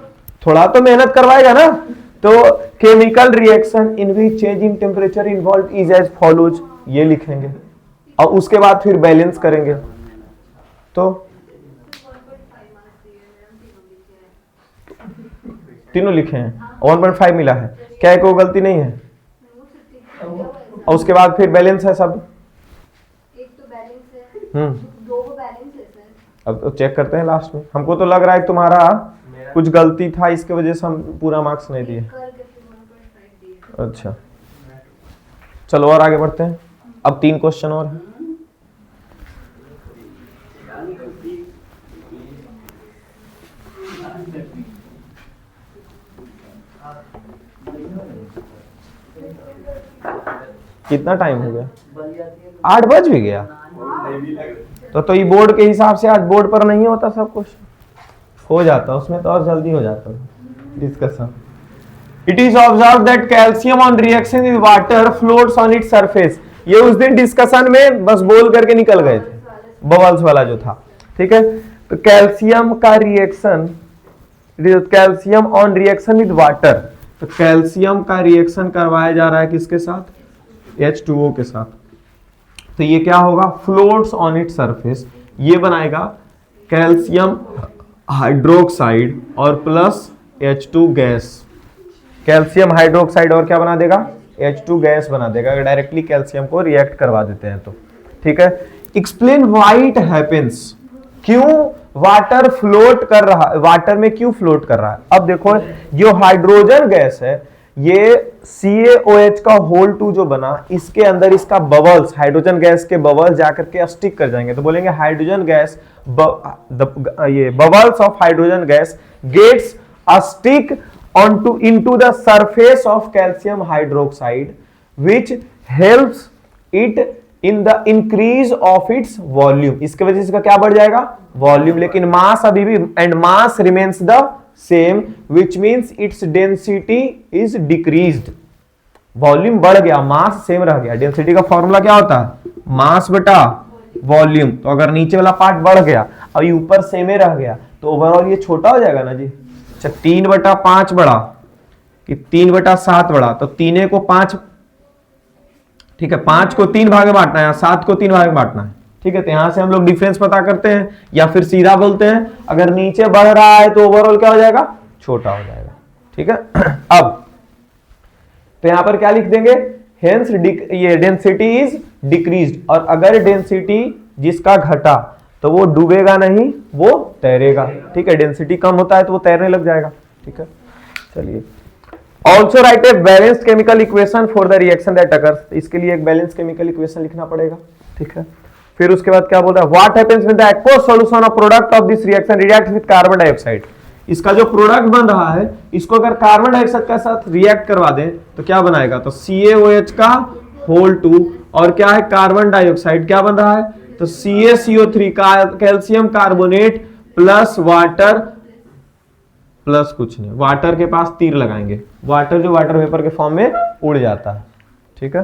थोड़ा तो मेहनत करवाएगा ना। तो chemical reaction in which change in temperature involve is as follows, ये लिखेंगे और उसके बाद फिर बैलेंस करेंगे। तो तीनों लिखे हैं, 1.5 मिला है, क्या कोई गलती नहीं है? और उसके बाद फिर बैलेंस है सब, अब तो चेक करते हैं लास्ट में। हमको तो लग रहा है तुम्हारा कुछ गलती था, इसके वजह से हम पूरा मार्क्स नहीं दिए। अच्छा चलो और आगे बढ़ते हैं, अब 3 क्वेश्चन और हैं। कितना टाइम हो गया? 8 बज भी गया। तो ये बोर्ड के हिसाब से आज बोर्ड पर नहीं होता सब कुछ, हो जाता उसमें तो और जल्दी हो जाता discussion. It is observe that calcium on reaction with water floats on its surface. ये उस दिन डिस्कशन में बस बोल करके निकल गए थे, बबल्स वाला जो था, ठीक है। तो कैल्शियम का reaction, calcium on reaction with water, तो कैल्शियम का रिएक्शन करवाया जा रहा है किसके साथ? H2O के साथ। तो ये क्या होगा? फ्लोट्स ऑन इट सरफेस, ये बनाएगा कैल्शियम हाइड्रोक्साइड और plus H2 gas, calcium hydroxide और क्या बना देगा, H2 गैस बना देगा अगर डायरेक्टली कैल्शियम को रिएक्ट करवा देते हैं तो। ठीक है, एक्सप्लेन व्हाई इट हैपेंस, क्यों वाटर फ्लोट कर रहा है, वाटर में क्यों फ्लोट कर रहा है। अब देखो जो हाइड्रोजन गैस है ये CaOH का होल 2 जो बना, इसके अंदर इसका बबल्स, हाइड्रोजन गैस के बबल्स जाकर के स्टिक कर जाएंगे, तो बोलेंगे हाइड्रोजन गैस ये bubbles of hydrogen gas gets a stick onto into the surface of calcium hydroxide which helps it in the increase of its volume। इसके वजह से इसका क्या बढ़ जाएगा, वॉल्यूम, लेकिन मास अभी भी and mass remains the same which means its density is decreased। Volume बढ़ गया, मास सेम रह गया। डेंसिटी का फॉर्मूला क्या होता है, मास बटा वॉल्यूम। तो अगर नीचे वाला पार्ट बढ़ गया और ये ऊपर सेम ही रह गया तो ओवरऑल ये छोटा हो जाएगा ना जी। अच्छा 3/5 बढ़ा कि 3/7 बढ़ा, तो 3 को 5, ठीक है 5 को 3 भाग में बांटना है, 7 को 3 भाग में बांटना है। ठीक है, तो यहां से हम लोग डिफरेंस पता करते हैं या फिर सीधा बोलते हैं अगर नीचे बढ़ रहा है तो ओवरऑल क्या हो जाएगा, छोटा हो जाएगा। ठीक है अब तो यहां पर क्या लिख देंगे, हेंस ये डेंसिटी इज डिक्रीज्ड, और अगर डेंसिटी जिसका घटा तो वो डूबेगा नहीं, वो तैरेगा। ठीक है, डेंसिटी कम होता है तो वो तैरने लग जाएगा। ठीक है, चलिए also right a balanced chemical equation for the reaction that occurs, इसके लिए एक बैलेंस केमिकल इक्वेशन लिखना पड़ेगा। ठीक है, फिर उसके बाद क्या बोल रहा है, what happens when the aqueous solution of product of this reaction react with carbon dioxide. इसका जो प्रोडक्ट बन रहा है इसको अगर कार्बन डाइऑक्साइड के साथ रिएक्ट करवा दें तो क्या बनाएगा, तो CaOH का होल 2 और क्या है कार्बन डाइऑक्साइड, क्या बन रहा है तो CaCO3 का calcium carbonate plus water plus कुछ नहीं, वाटर के पास तीर लगाएंगे, वाटर जो वाटर वेपर के फॉर्म में उड़ जाता है। ठीक है,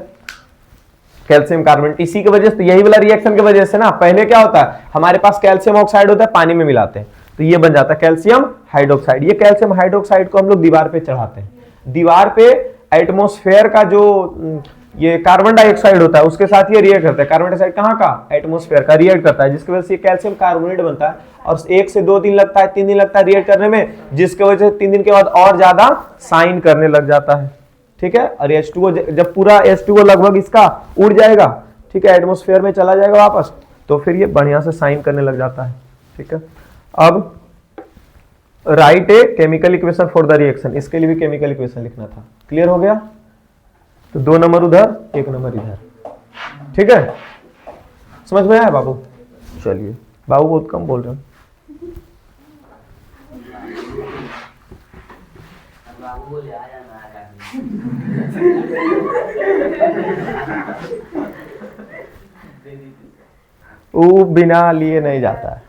कैल्शियम कार्बोनेट, इसी की वजह से यही वाला रिएक्शन की वजह से ना, पहले क्या होता है हमारे पास कैल्शियम ऑक्साइड होता है, पानी में मिलाते हैं तो ये बन जाता है कैल्शियम हाइड्रोक्साइड। ये कैल्शियम हाइड्रोक्साइड को हम लोग दीवार पे चढ़ाते हैं, दीवार पे एटमॉस्फेयर का जो ये कार्बन डाइऑक्साइड होता है उसके साथ ये रिएक्ट करता है। कार्बन डाइऑक्साइड कहाँ का, एटमॉस्फेयर का रिएक्ट करता है, जिसकी वजह से कैल्शियम कार्बोनेट बनता है और 1 से 2 दिन लगता है, 3 दिन लगता है रिएक्ट करने में, जिसकी वजह से 3 दिन के बाद और ज्यादा साइन करने लग जाता है। ठीक है, और H2O जब पूरा H2O लगभग इसका उड़ जाएगा, ठीक है एटमॉस्फेयर में चला जाएगा वापस, तो फिर ये बढ़िया से साइन करने लग जाता है। ठीक है, अब right a chemical equation for the reaction, इसके लिए भी केमिकल इक्वेशन लिखना था। क्लियर हो गया, तो 2 नंबर उधर 1 नंबर इधर। ठीक है, समझ में आया बाबू। चलिए, बाबू बहुत कम बोल रहे हैं। वो बिना लिए नहीं जाता है,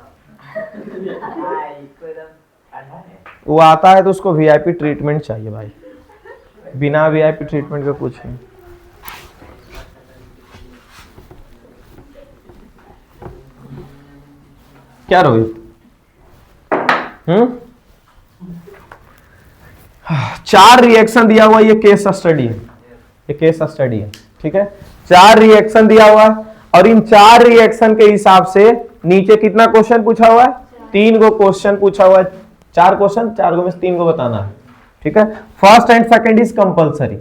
वो आता है तो उसको VIP ट्रीटमेंट चाहिए भाई, बिना VIP ट्रीटमेंट का कुछ नहीं। क्या रोहित, 4 रिएक्शन दिया हुआ, ये केस स्टडी है, ये केस स्टडी है। ठीक है, 4 रिएक्शन दिया हुआ है और इन 4 रिएक्शन के हिसाब से नीचे कितना क्वेश्चन पूछा हुआ है, 3 गो क्वेश्चन पूछा हुआ है। 4 क्वेश्चन, 4 गो में से 3 को बताना है। ठीक है, first and second is compulsory,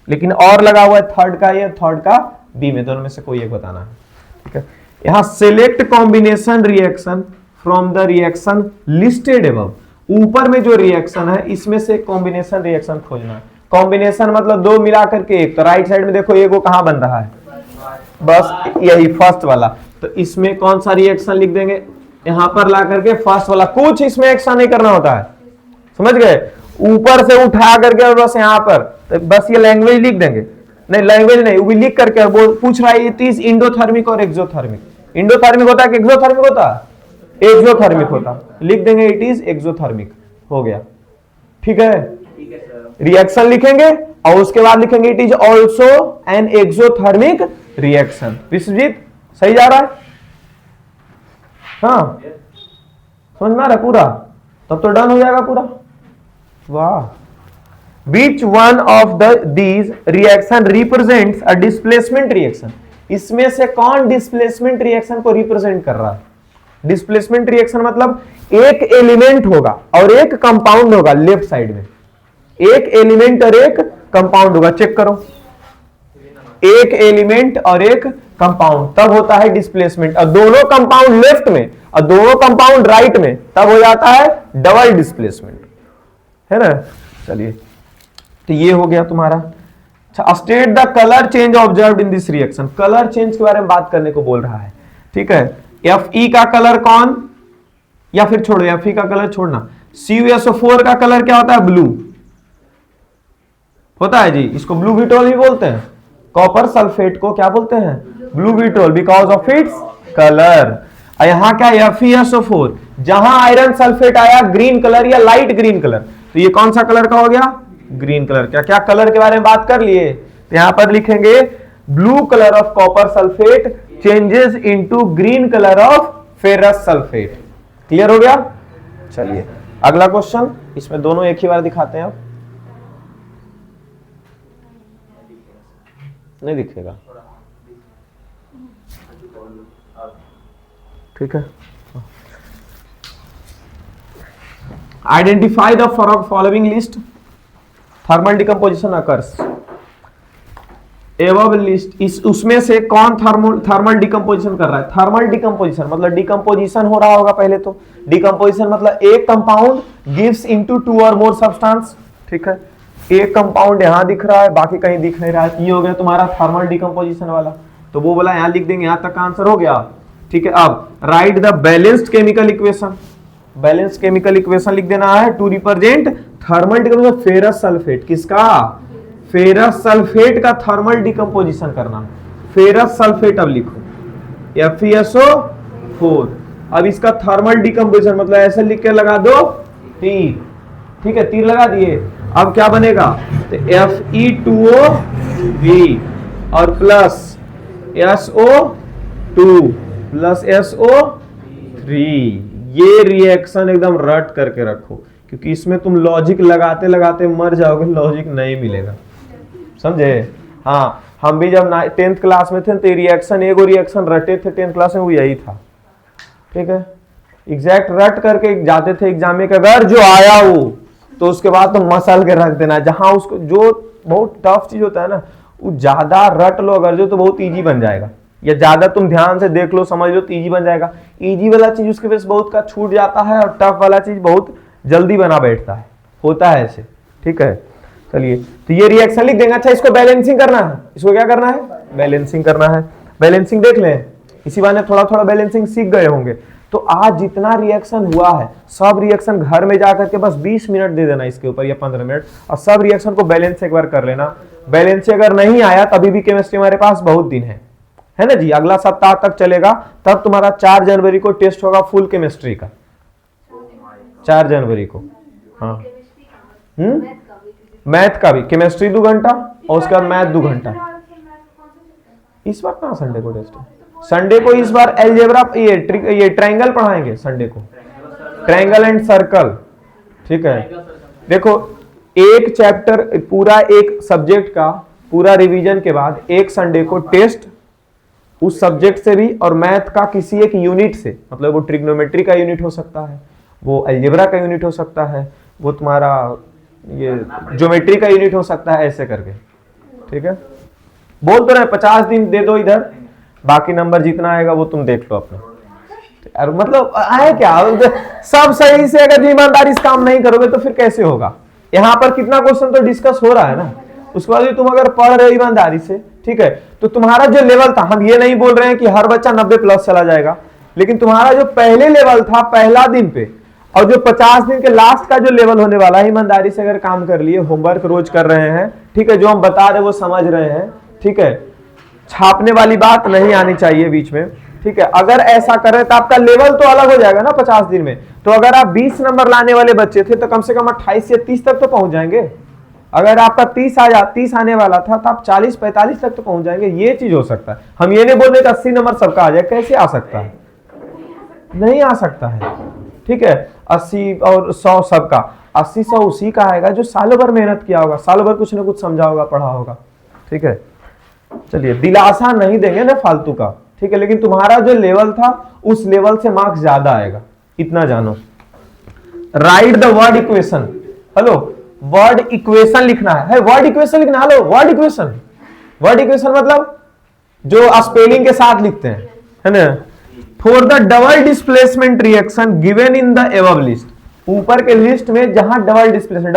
लेकिन और लगा हुआ है थर्ड का ये, थर्ड का बी में, दोनों में से कोई एक बताना है। ठीक है, यहां select combination reaction from the reaction listed above, ऊपर में जो रिएक्शन है इसमें से कॉम्बिनेशन रिएक्शन खोजना है। कॉम्बिनेशन मतलब 2 मिला करके एक, तो राइट साइड में देखो एक वो कहां बन रहा है, बस यही फर्स्ट वाला, तो इसमें कौन सा रिएक्शन लिख देंगे, यहां पर ला करके फर्स्ट वाला, कुछ इसमें एक्शन नहीं करना होता है, समझ गए, ऊपर से उठा करके और बस यहां पर तो बस ये लैंग्वेज लिख देंगे, नहीं लैंग्वेज नहीं, वो भी लिख करके वो पूछ रहा है इट इज इंडोथर्मिक और एक्सोथर्मिक। इंडोथर्मिक होता है कि एक्सोथर्मिक होता है, एक्सोथर्मिक होता, लिख देंगे इट इज एक्सोथर्मिक, हो गया। ठीक है, रिएक्शन लिखेंगे और उसके बाद लिखेंगे it is also an exothermic reaction. Vishwajeet सही जा रहा है, हाँ समझ में आ रहा है पूरा, तब तो डन हो जाएगा पूरा। वाह, Which one of these reaction represents a displacement reaction? इसमें से कौन डिस्प्लेसमेंट रिएक्शन को रिप्रेजेंट कर रहा है? डिस्प्लेसमेंट रिएक्शन मतलब एक एलिमेंट होगा और एक कंपाउंड होगा लेफ्ट साइड में, एक एलिमेंट और एक कंपाउंड होगा, चेक करो, एक एलिमेंट और एक कंपाउंड, तब होता है डिस्प्लेसमेंट। और दोनों कंपाउंड लेफ्ट में और दोनों कंपाउंड राइट में, तब हो जाता है डबल डिस्प्लेसमेंट, है ना। चलिए, तो ये हो गया तुम्हारा। अच्छा, state the colour change observed in this reaction. Colour change के बारे में बात करने को बोल रहा है, ठीक है। Fe का कलर कौन, या फिर छोड़ो, Fe का कलर छोड़ना, CuSO4 का कलर क्या होता है, ब्लू होता है जी, इसको ब्लू विट्रोल भी बोलते हैं। कॉपर सल्फेट को क्या बोलते हैं, blue vitriol, because of its colour. यहां क्या FeSO4, जहां आयरन सल्फेट आया ग्रीन कलर या लाइट ग्रीन कलर, तो ये कौन सा कलर का हो गया, ग्रीन कलर। क्या क्या कलर के बारे में बात कर लिए, तो यहां पर लिखेंगे blue colour of copper sulphate changes into green colour of ferrous sulphate. Clear हो गया। चलिए अगला क्वेश्चन, इसमें दोनों एक ही बार दिखाते हैं। अब नहीं दिखेगा, ठीक है। Identify the following list thermal decomposition occurs. Above list, इस उसमें से कौन थर्मल डिकम्पोजिशन कर रहा है। थर्मल डिकम्पोजिशन मतलब डिकम्पोजिशन हो रहा होगा पहले तो। डिकम्पोजिशन मतलब एक कंपाउंड गिव्स इनटू टू और मोर सब्सटेंस, ठीक है। एक कंपाउंड यहां दिख रहा है, बाकी कहीं दिख नहीं रहा है, ये हो गया तुम्हारा थर्मल डिकम्पोजिशन वाला। तो वो बोला यहां लिख देंगे, यहां तक का आंसर हो गया, ठीक है। अब write the balanced chemical equation. Balance chemical equation लिख देना है to represent thermal decomposition. Ferrous sulphate, किसका, फेरस सल्फेट का थर्मल डिकम्पोजिशन करना है। फेरस सल्फेट अब लिखो FeSO4। अब इसका थर्मल डिकम्पोजिशन मतलब ऐसे लिख के लगा दो तीर, ठीक है, तीर लगा दिए। अब क्या बनेगा, तो Fe2O3 और प्लस SO2 प्लस SO3। ये रिएक्शन एकदम रट करके रखो, क्योंकि इसमें तुम लॉजिक लगाते लगाते मर जाओगे, लॉजिक नहीं मिलेगा, समझे। हाँ, हम भी जब 10th क्लास में थे तो रिएक्शन, एगो रिएक्शन रटे थे 10th क्लास में, वो यही था, ठीक है। एग्जैक्ट रट करके जाते थे एग्जाम में, अगर जो आया वो तो उसके बाद तो मसल के रख देना। जहां उसको जो बहुत टफ चीज होता है ना, वो ज्यादा रट लो अगर जो, तो बहुत इजी बन जाएगा। या ज्यादा तुम ध्यान से देख लो, समझ लो, तो इजी बन जाएगा। इजी वाला चीज उसके वजह से बहुत का छूट जाता है, और टफ वाला चीज बहुत जल्दी बना बैठता है, होता है ऐसे, ठीक है। चलिए, तो ये रिएक्शन लिख देंगे। अच्छा, इसको बैलेंसिंग करना है, इसको क्या करना है, बैलेंसिंग करना है। बैलेंसिंग देख लें, इसी बार थोड़ा थोड़ा बैलेंसिंग सीख गए होंगे। तो आज जितना रिएक्शन हुआ है, सब रिएक्शन घर में जाकर के बस 20 मिनट दे देना इसके ऊपर, या 15 मिनट, और सब रिएक्शन को बैलेंस एक बार कर लेना। बैलेंस से अगर नहीं आया तभी भी केमिस्ट्री हमारे पास बहुत दिन है ना जी। अगला सप्ताह तक चलेगा, तब तुम्हारा 4 जनवरी को टेस्ट होगा फुल केमिस्ट्री का, 4 जनवरी को। हाँ, मैथ का भी, केमिस्ट्री 2 घंटा और उसके बाद मैथ 2 घंटा। इस बार कहाँ संडे को टेस्ट है, संडे को इस बार अलजेब्रा ये ट्रायंगल पढ़ाएंगे संडे को, ट्रायंगल एंड सर्कल, ठीक है। देखो, एक चैप्टर पूरा, एक सब्जेक्ट का पूरा रिवीजन के बाद एक संडे को टेस्ट उस सब्जेक्ट से भी, और मैथ का किसी एक यूनिट से, मतलब वो ट्रिग्नोमेट्री का यूनिट हो सकता है, वो अलजेब्रा का यूनिट हो सकता है, वो तुम्हारा ये ज्योमेट्री का यूनिट हो सकता है, ऐसे करके, ठीक है। बोल तो रहे 50 दिन दे दो इधर, बाकी नंबर जितना आएगा वो तुम देख लो अपना। और मतलब आए क्या, सब सही से अगर ईमानदारी से काम नहीं करोगे तो फिर कैसे होगा। यहाँ पर कितना क्वेश्चन तो डिस्कस हो रहा है ना, उसके बाद भी तुम अगर पढ़ रहे हो ईमानदारी से, ठीक है, तो तुम्हारा जो लेवल था, हम ये नहीं बोल रहे हैं कि हर बच्चा 90+ चला जाएगा, लेकिन तुम्हारा जो पहले लेवल था पहला दिन पे, और जो 50 दिन के लास्ट का जो लेवल होने वाला है, ईमानदारी से अगर काम कर लिए, होमवर्क रोज कर रहे हैं, ठीक है, जो हम बता रहे वो समझ रहे हैं, ठीक है, छापने वाली बात नहीं आनी चाहिए बीच में, ठीक है। अगर ऐसा कर रहे तो आपका लेवल तो अलग हो जाएगा ना 50 दिन में। तो अगर आप 20 नंबर लाने वाले बच्चे थे तो कम से कम 28 या 30 तक तो पहुंच जाएंगे। अगर आपका 30 आने वाला था तो आप 40-45 तक तो पहुंच जाएंगे। ये चीज हो सकता है। हम ये नहीं बोल रहे कि 80 नंबर सबका आ जाए, कैसे आ सकता है, नहीं आ सकता है, ठीक है। 80 और 100 सबका, 80-100 उसी का आएगा जो सालों भर मेहनत किया होगा, सालों भर कुछ ना कुछ समझा होगा, पढ़ा होगा, ठीक है। चलिए, दिलासा नहीं देंगे ना फालतू का, ठीक है, लेकिन तुम्हारा जो लेवल था उस लेवल से मार्क्स ज्यादा आएगा, इतना जानो। Write the word equation. Hello, word equation लिखना है वर्ड इक्वेशन लिखना, hello word equation, word equation मतलब जो स्पेलिंग के साथ लिखते हैं, है ना। For the double displacement reaction given in the above list, ऊपर के लिस्ट में जहां डबल डिस्प्लेसमेंट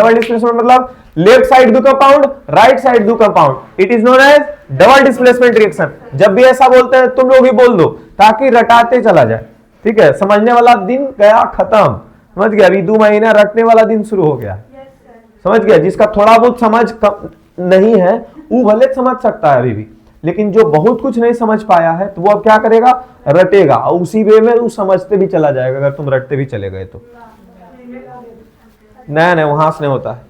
मतलब लेफ्ट साइड दो कंपाउंड, राइट साइड दो compound, it is known as double displacement reaction. जब भी ऐसा बोलते हैं तुम लोग ही बोल दो ताकि रटाते चला जाए, ठीक है। समझने वाला दिन गया खत्म, समझ गया। अभी 2 महीना रटने वाला दिन शुरू हो गया, समझ गया। जिसका थोड़ा बहुत समझ नहीं है वो भले समझ सकता है अभी भी, लेकिन जो बहुत कुछ नहीं समझ पाया है तो वो अब क्या करेगा, रटेगा, और उसी वे में वो समझते भी चला जाएगा अगर तुम रटते भी चले गए तो। नहीं वहां से नहीं होता है।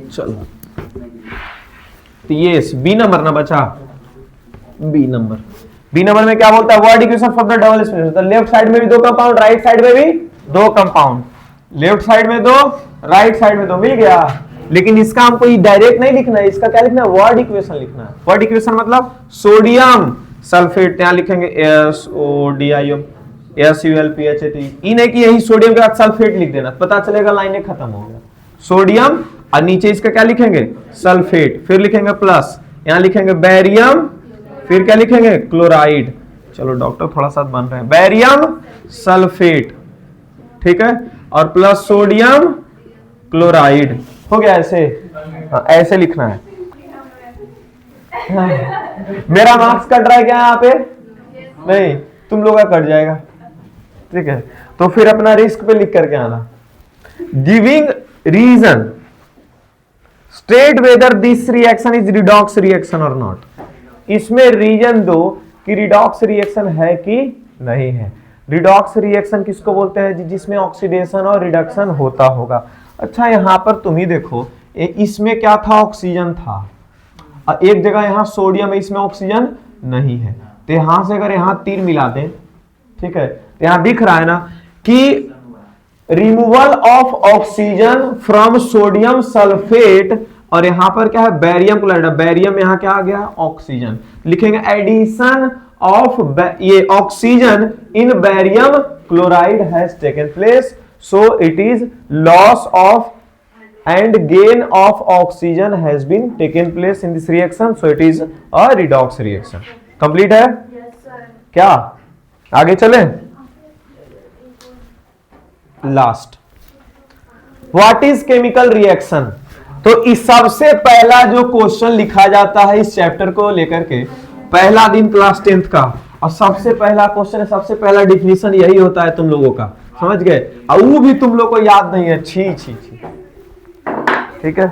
चलो तो ये बी नंबर ना बचा, बी नंबर में क्या बोलता है, word equation for the double displacement. Left side में भी 2 कंपाउंड, राइट साइड में भी 2 कंपाउंड, लेफ्ट साइड में 2, राइट साइड में 2, मिल गया। लेकिन इसका हमको डायरेक्ट नहीं लिखना है, इसका क्या लिखना है, वर्ड इक्वेशन लिखना है। वर्ड इक्वेशन मतलब सोडियम सल्फेट, यहाँ लिखेंगे SODIUM SULPHAT, ई नहीं कि यही सोडियम के बाद सल्फेट लिख देना, पता चलेगा लाइनें खत्म हो गया। सोडियम और नीचे इसका क्या लिखेंगे, सल्फेट, फिर लिखेंगे प्लस, यहाँ लिखेंगे बैरियम, फिर क्या लिखेंगे, क्लोराइड। चलो डॉक्टर थोड़ा सा बन रहे हैं, बैरियम सल्फेट, ठीक है, और प्लस सोडियम क्लोराइड, हो गया ऐसे। ऐसे लिखना है। मेरा मार्क्स कट रहा है क्या यहाँ पे, नहीं, तुम लोग का कट जाएगा, ठीक है। तो फिर अपना रिस्क पे लिख करके आना। Giving reason state whether this reaction is redox reaction और नॉट। इसमें रीजन दो कि रिडॉक्स रिएक्शन है कि नहीं है। रिडॉक्स रिएक्शन किसको बोलते हैं, जिसमें ऑक्सीडेशन और रिडक्शन होता होगा। अच्छा यहां पर तुम ही देखो, इसमें क्या था, ऑक्सीजन था, और एक जगह यहां सोडियम है, इसमें ऑक्सीजन नहीं है। तो यहां से अगर यहां तीर मिला दें, ठीक है, तो यहां दिख रहा है ना कि removal of oxygen from sodium sulphate, और यहां पर क्या है, बैरियम क्लोराइड, बैरियम यहां क्या आ गया, ऑक्सीजन। लिखेंगे एडिशन ऑफ ये oxygen in barium chloride has taken place, so it is loss of and gain of oxygen has been taken place in this reaction, so it is a redox reaction. complete है? Yes, sir. क्या आगे चले? Last, what is chemical reaction. तो इस सबसे पहला जो क्वेश्चन लिखा जाता है इस चैप्टर को लेकर के, पहला दिन क्लास 10th का, और सबसे पहला क्वेश्चन, सबसे पहला डिफिनीशन यही होता है तुम लोगों का, समझ गए। और वो भी तुम लोग को याद नहीं है, छी छी छी, ठीक है।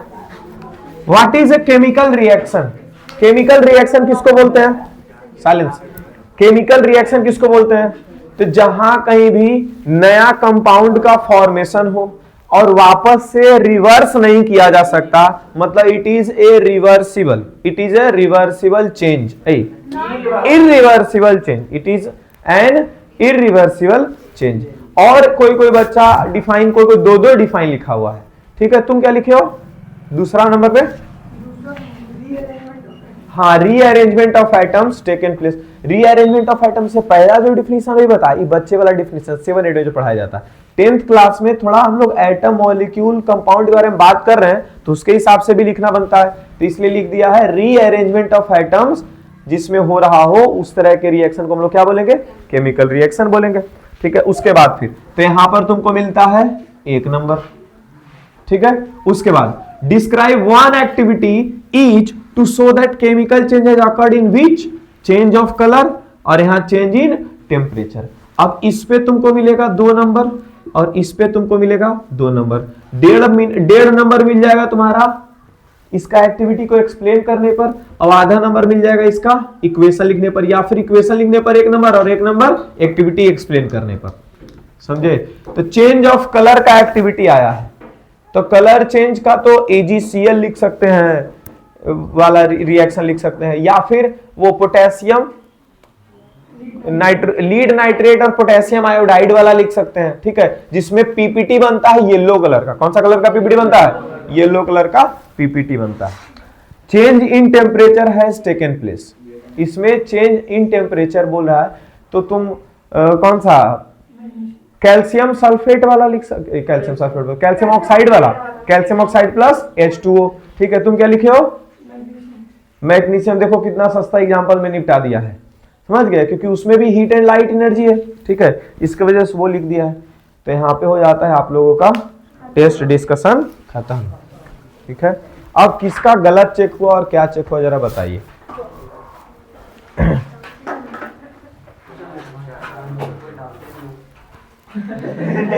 What is a chemical reaction. Chemical reaction किसको बोलते हैं, साइलेंस। केमिकल रिएक्शन किसको बोलते हैं, तो जहां कहीं भी नया कंपाउंड का फॉर्मेशन हो और वापस से रिवर्स नहीं किया जा सकता, मतलब it is A reversible, it is A reversible change, irreversible change, it is an irreversible change. और कोई बच्चा डिफाइन, कोई 2 डिफाइन लिखा हुआ है, ठीक है। तुम क्या लिखे हो दूसरा नंबर पे, हाँ, rearrangement of atoms taken place. Rearrangement of atom से पहला जो डिफिनीशन है बता, ये बच्चे वाला डिफिनीशन 7 8 में जो पढ़ाया जाता है। 10th क्लास में थोड़ा हम लोग एटम, मॉलिक्यूल, कंपाउंड के बारे में बात कर रहे हैं, तो उसके हिसाब से भी लिखना बनता है, तो इसलिए लिख दिया है रीअरेंजमेंट ऑफ एटम्स, जिसमें हो रहा हो उस तरह के रिएक्शन को हम लोग क्या बोलेंगे, केमिकल रिएक्शन बोलेंगे, ठीक है। उसके बाद फिर तो यहां पर तुमको मिलता है 1 नंबर, ठीक है। उसके बाद describe one activity each to show that chemical change has occurred in which, change of colour, और यहां चेंज इन टेम्परेचर। अब इस पे तुमको मिलेगा 2 नंबर और इस पे तुमको मिलेगा 2 नंबर, 1.5 नंबर मिल जाएगा तुम्हारा इसका एक्टिविटी को एक्सप्लेन करने पर, और आधा नंबर मिल जाएगा इसका इक्वेशन लिखने पर, या फिर इक्वेशन लिखने पर 1 नंबर और 1 नंबर एक्टिविटी एक्सप्लेन करने पर, समझे। तो चेंज ऑफ कलर का एक्टिविटी आया है, तो कलर चेंज का तो AgCl लिख सकते हैं वाला रिएक्शन लिख सकते हैं, या फिर वो पोटेशियम लीड नाइट्रेट और पोटेशियम आयोडाइड वाला लिख सकते हैं, ठीक है, जिसमें पीपीटी बनता है येलो कलर का। कौन सा कलर का पीपीटी बनता है, येलो कलर का पीपीटी बनता है। Change in temperature has taken place, इसमें चेंज इन टेम्परेचर बोल रहा है, तो तुम कौन सा कैल्शियम सल्फेट वाला लिख सकते, कैल्शियम सल्फेट, कैल्शियम ऑक्साइड वाला, कैल्शियम ऑक्साइड प्लस H2O। ठीक है, तुम क्या लिखे हो? मैग्नीशियम। देखो कितना सस्ता एग्जांपल में निपटा दिया है, समझ गए, क्योंकि उसमें भी हीट एंड लाइट एनर्जी है। ठीक है, इसकी वजह से वो लिख दिया है। तो यहाँ पे हो जाता है आप लोगों का टेस्ट डिस्कशन खत्म। ठीक है, अब किसका गलत चेक हुआ और क्या चेक हुआ जरा बताइए।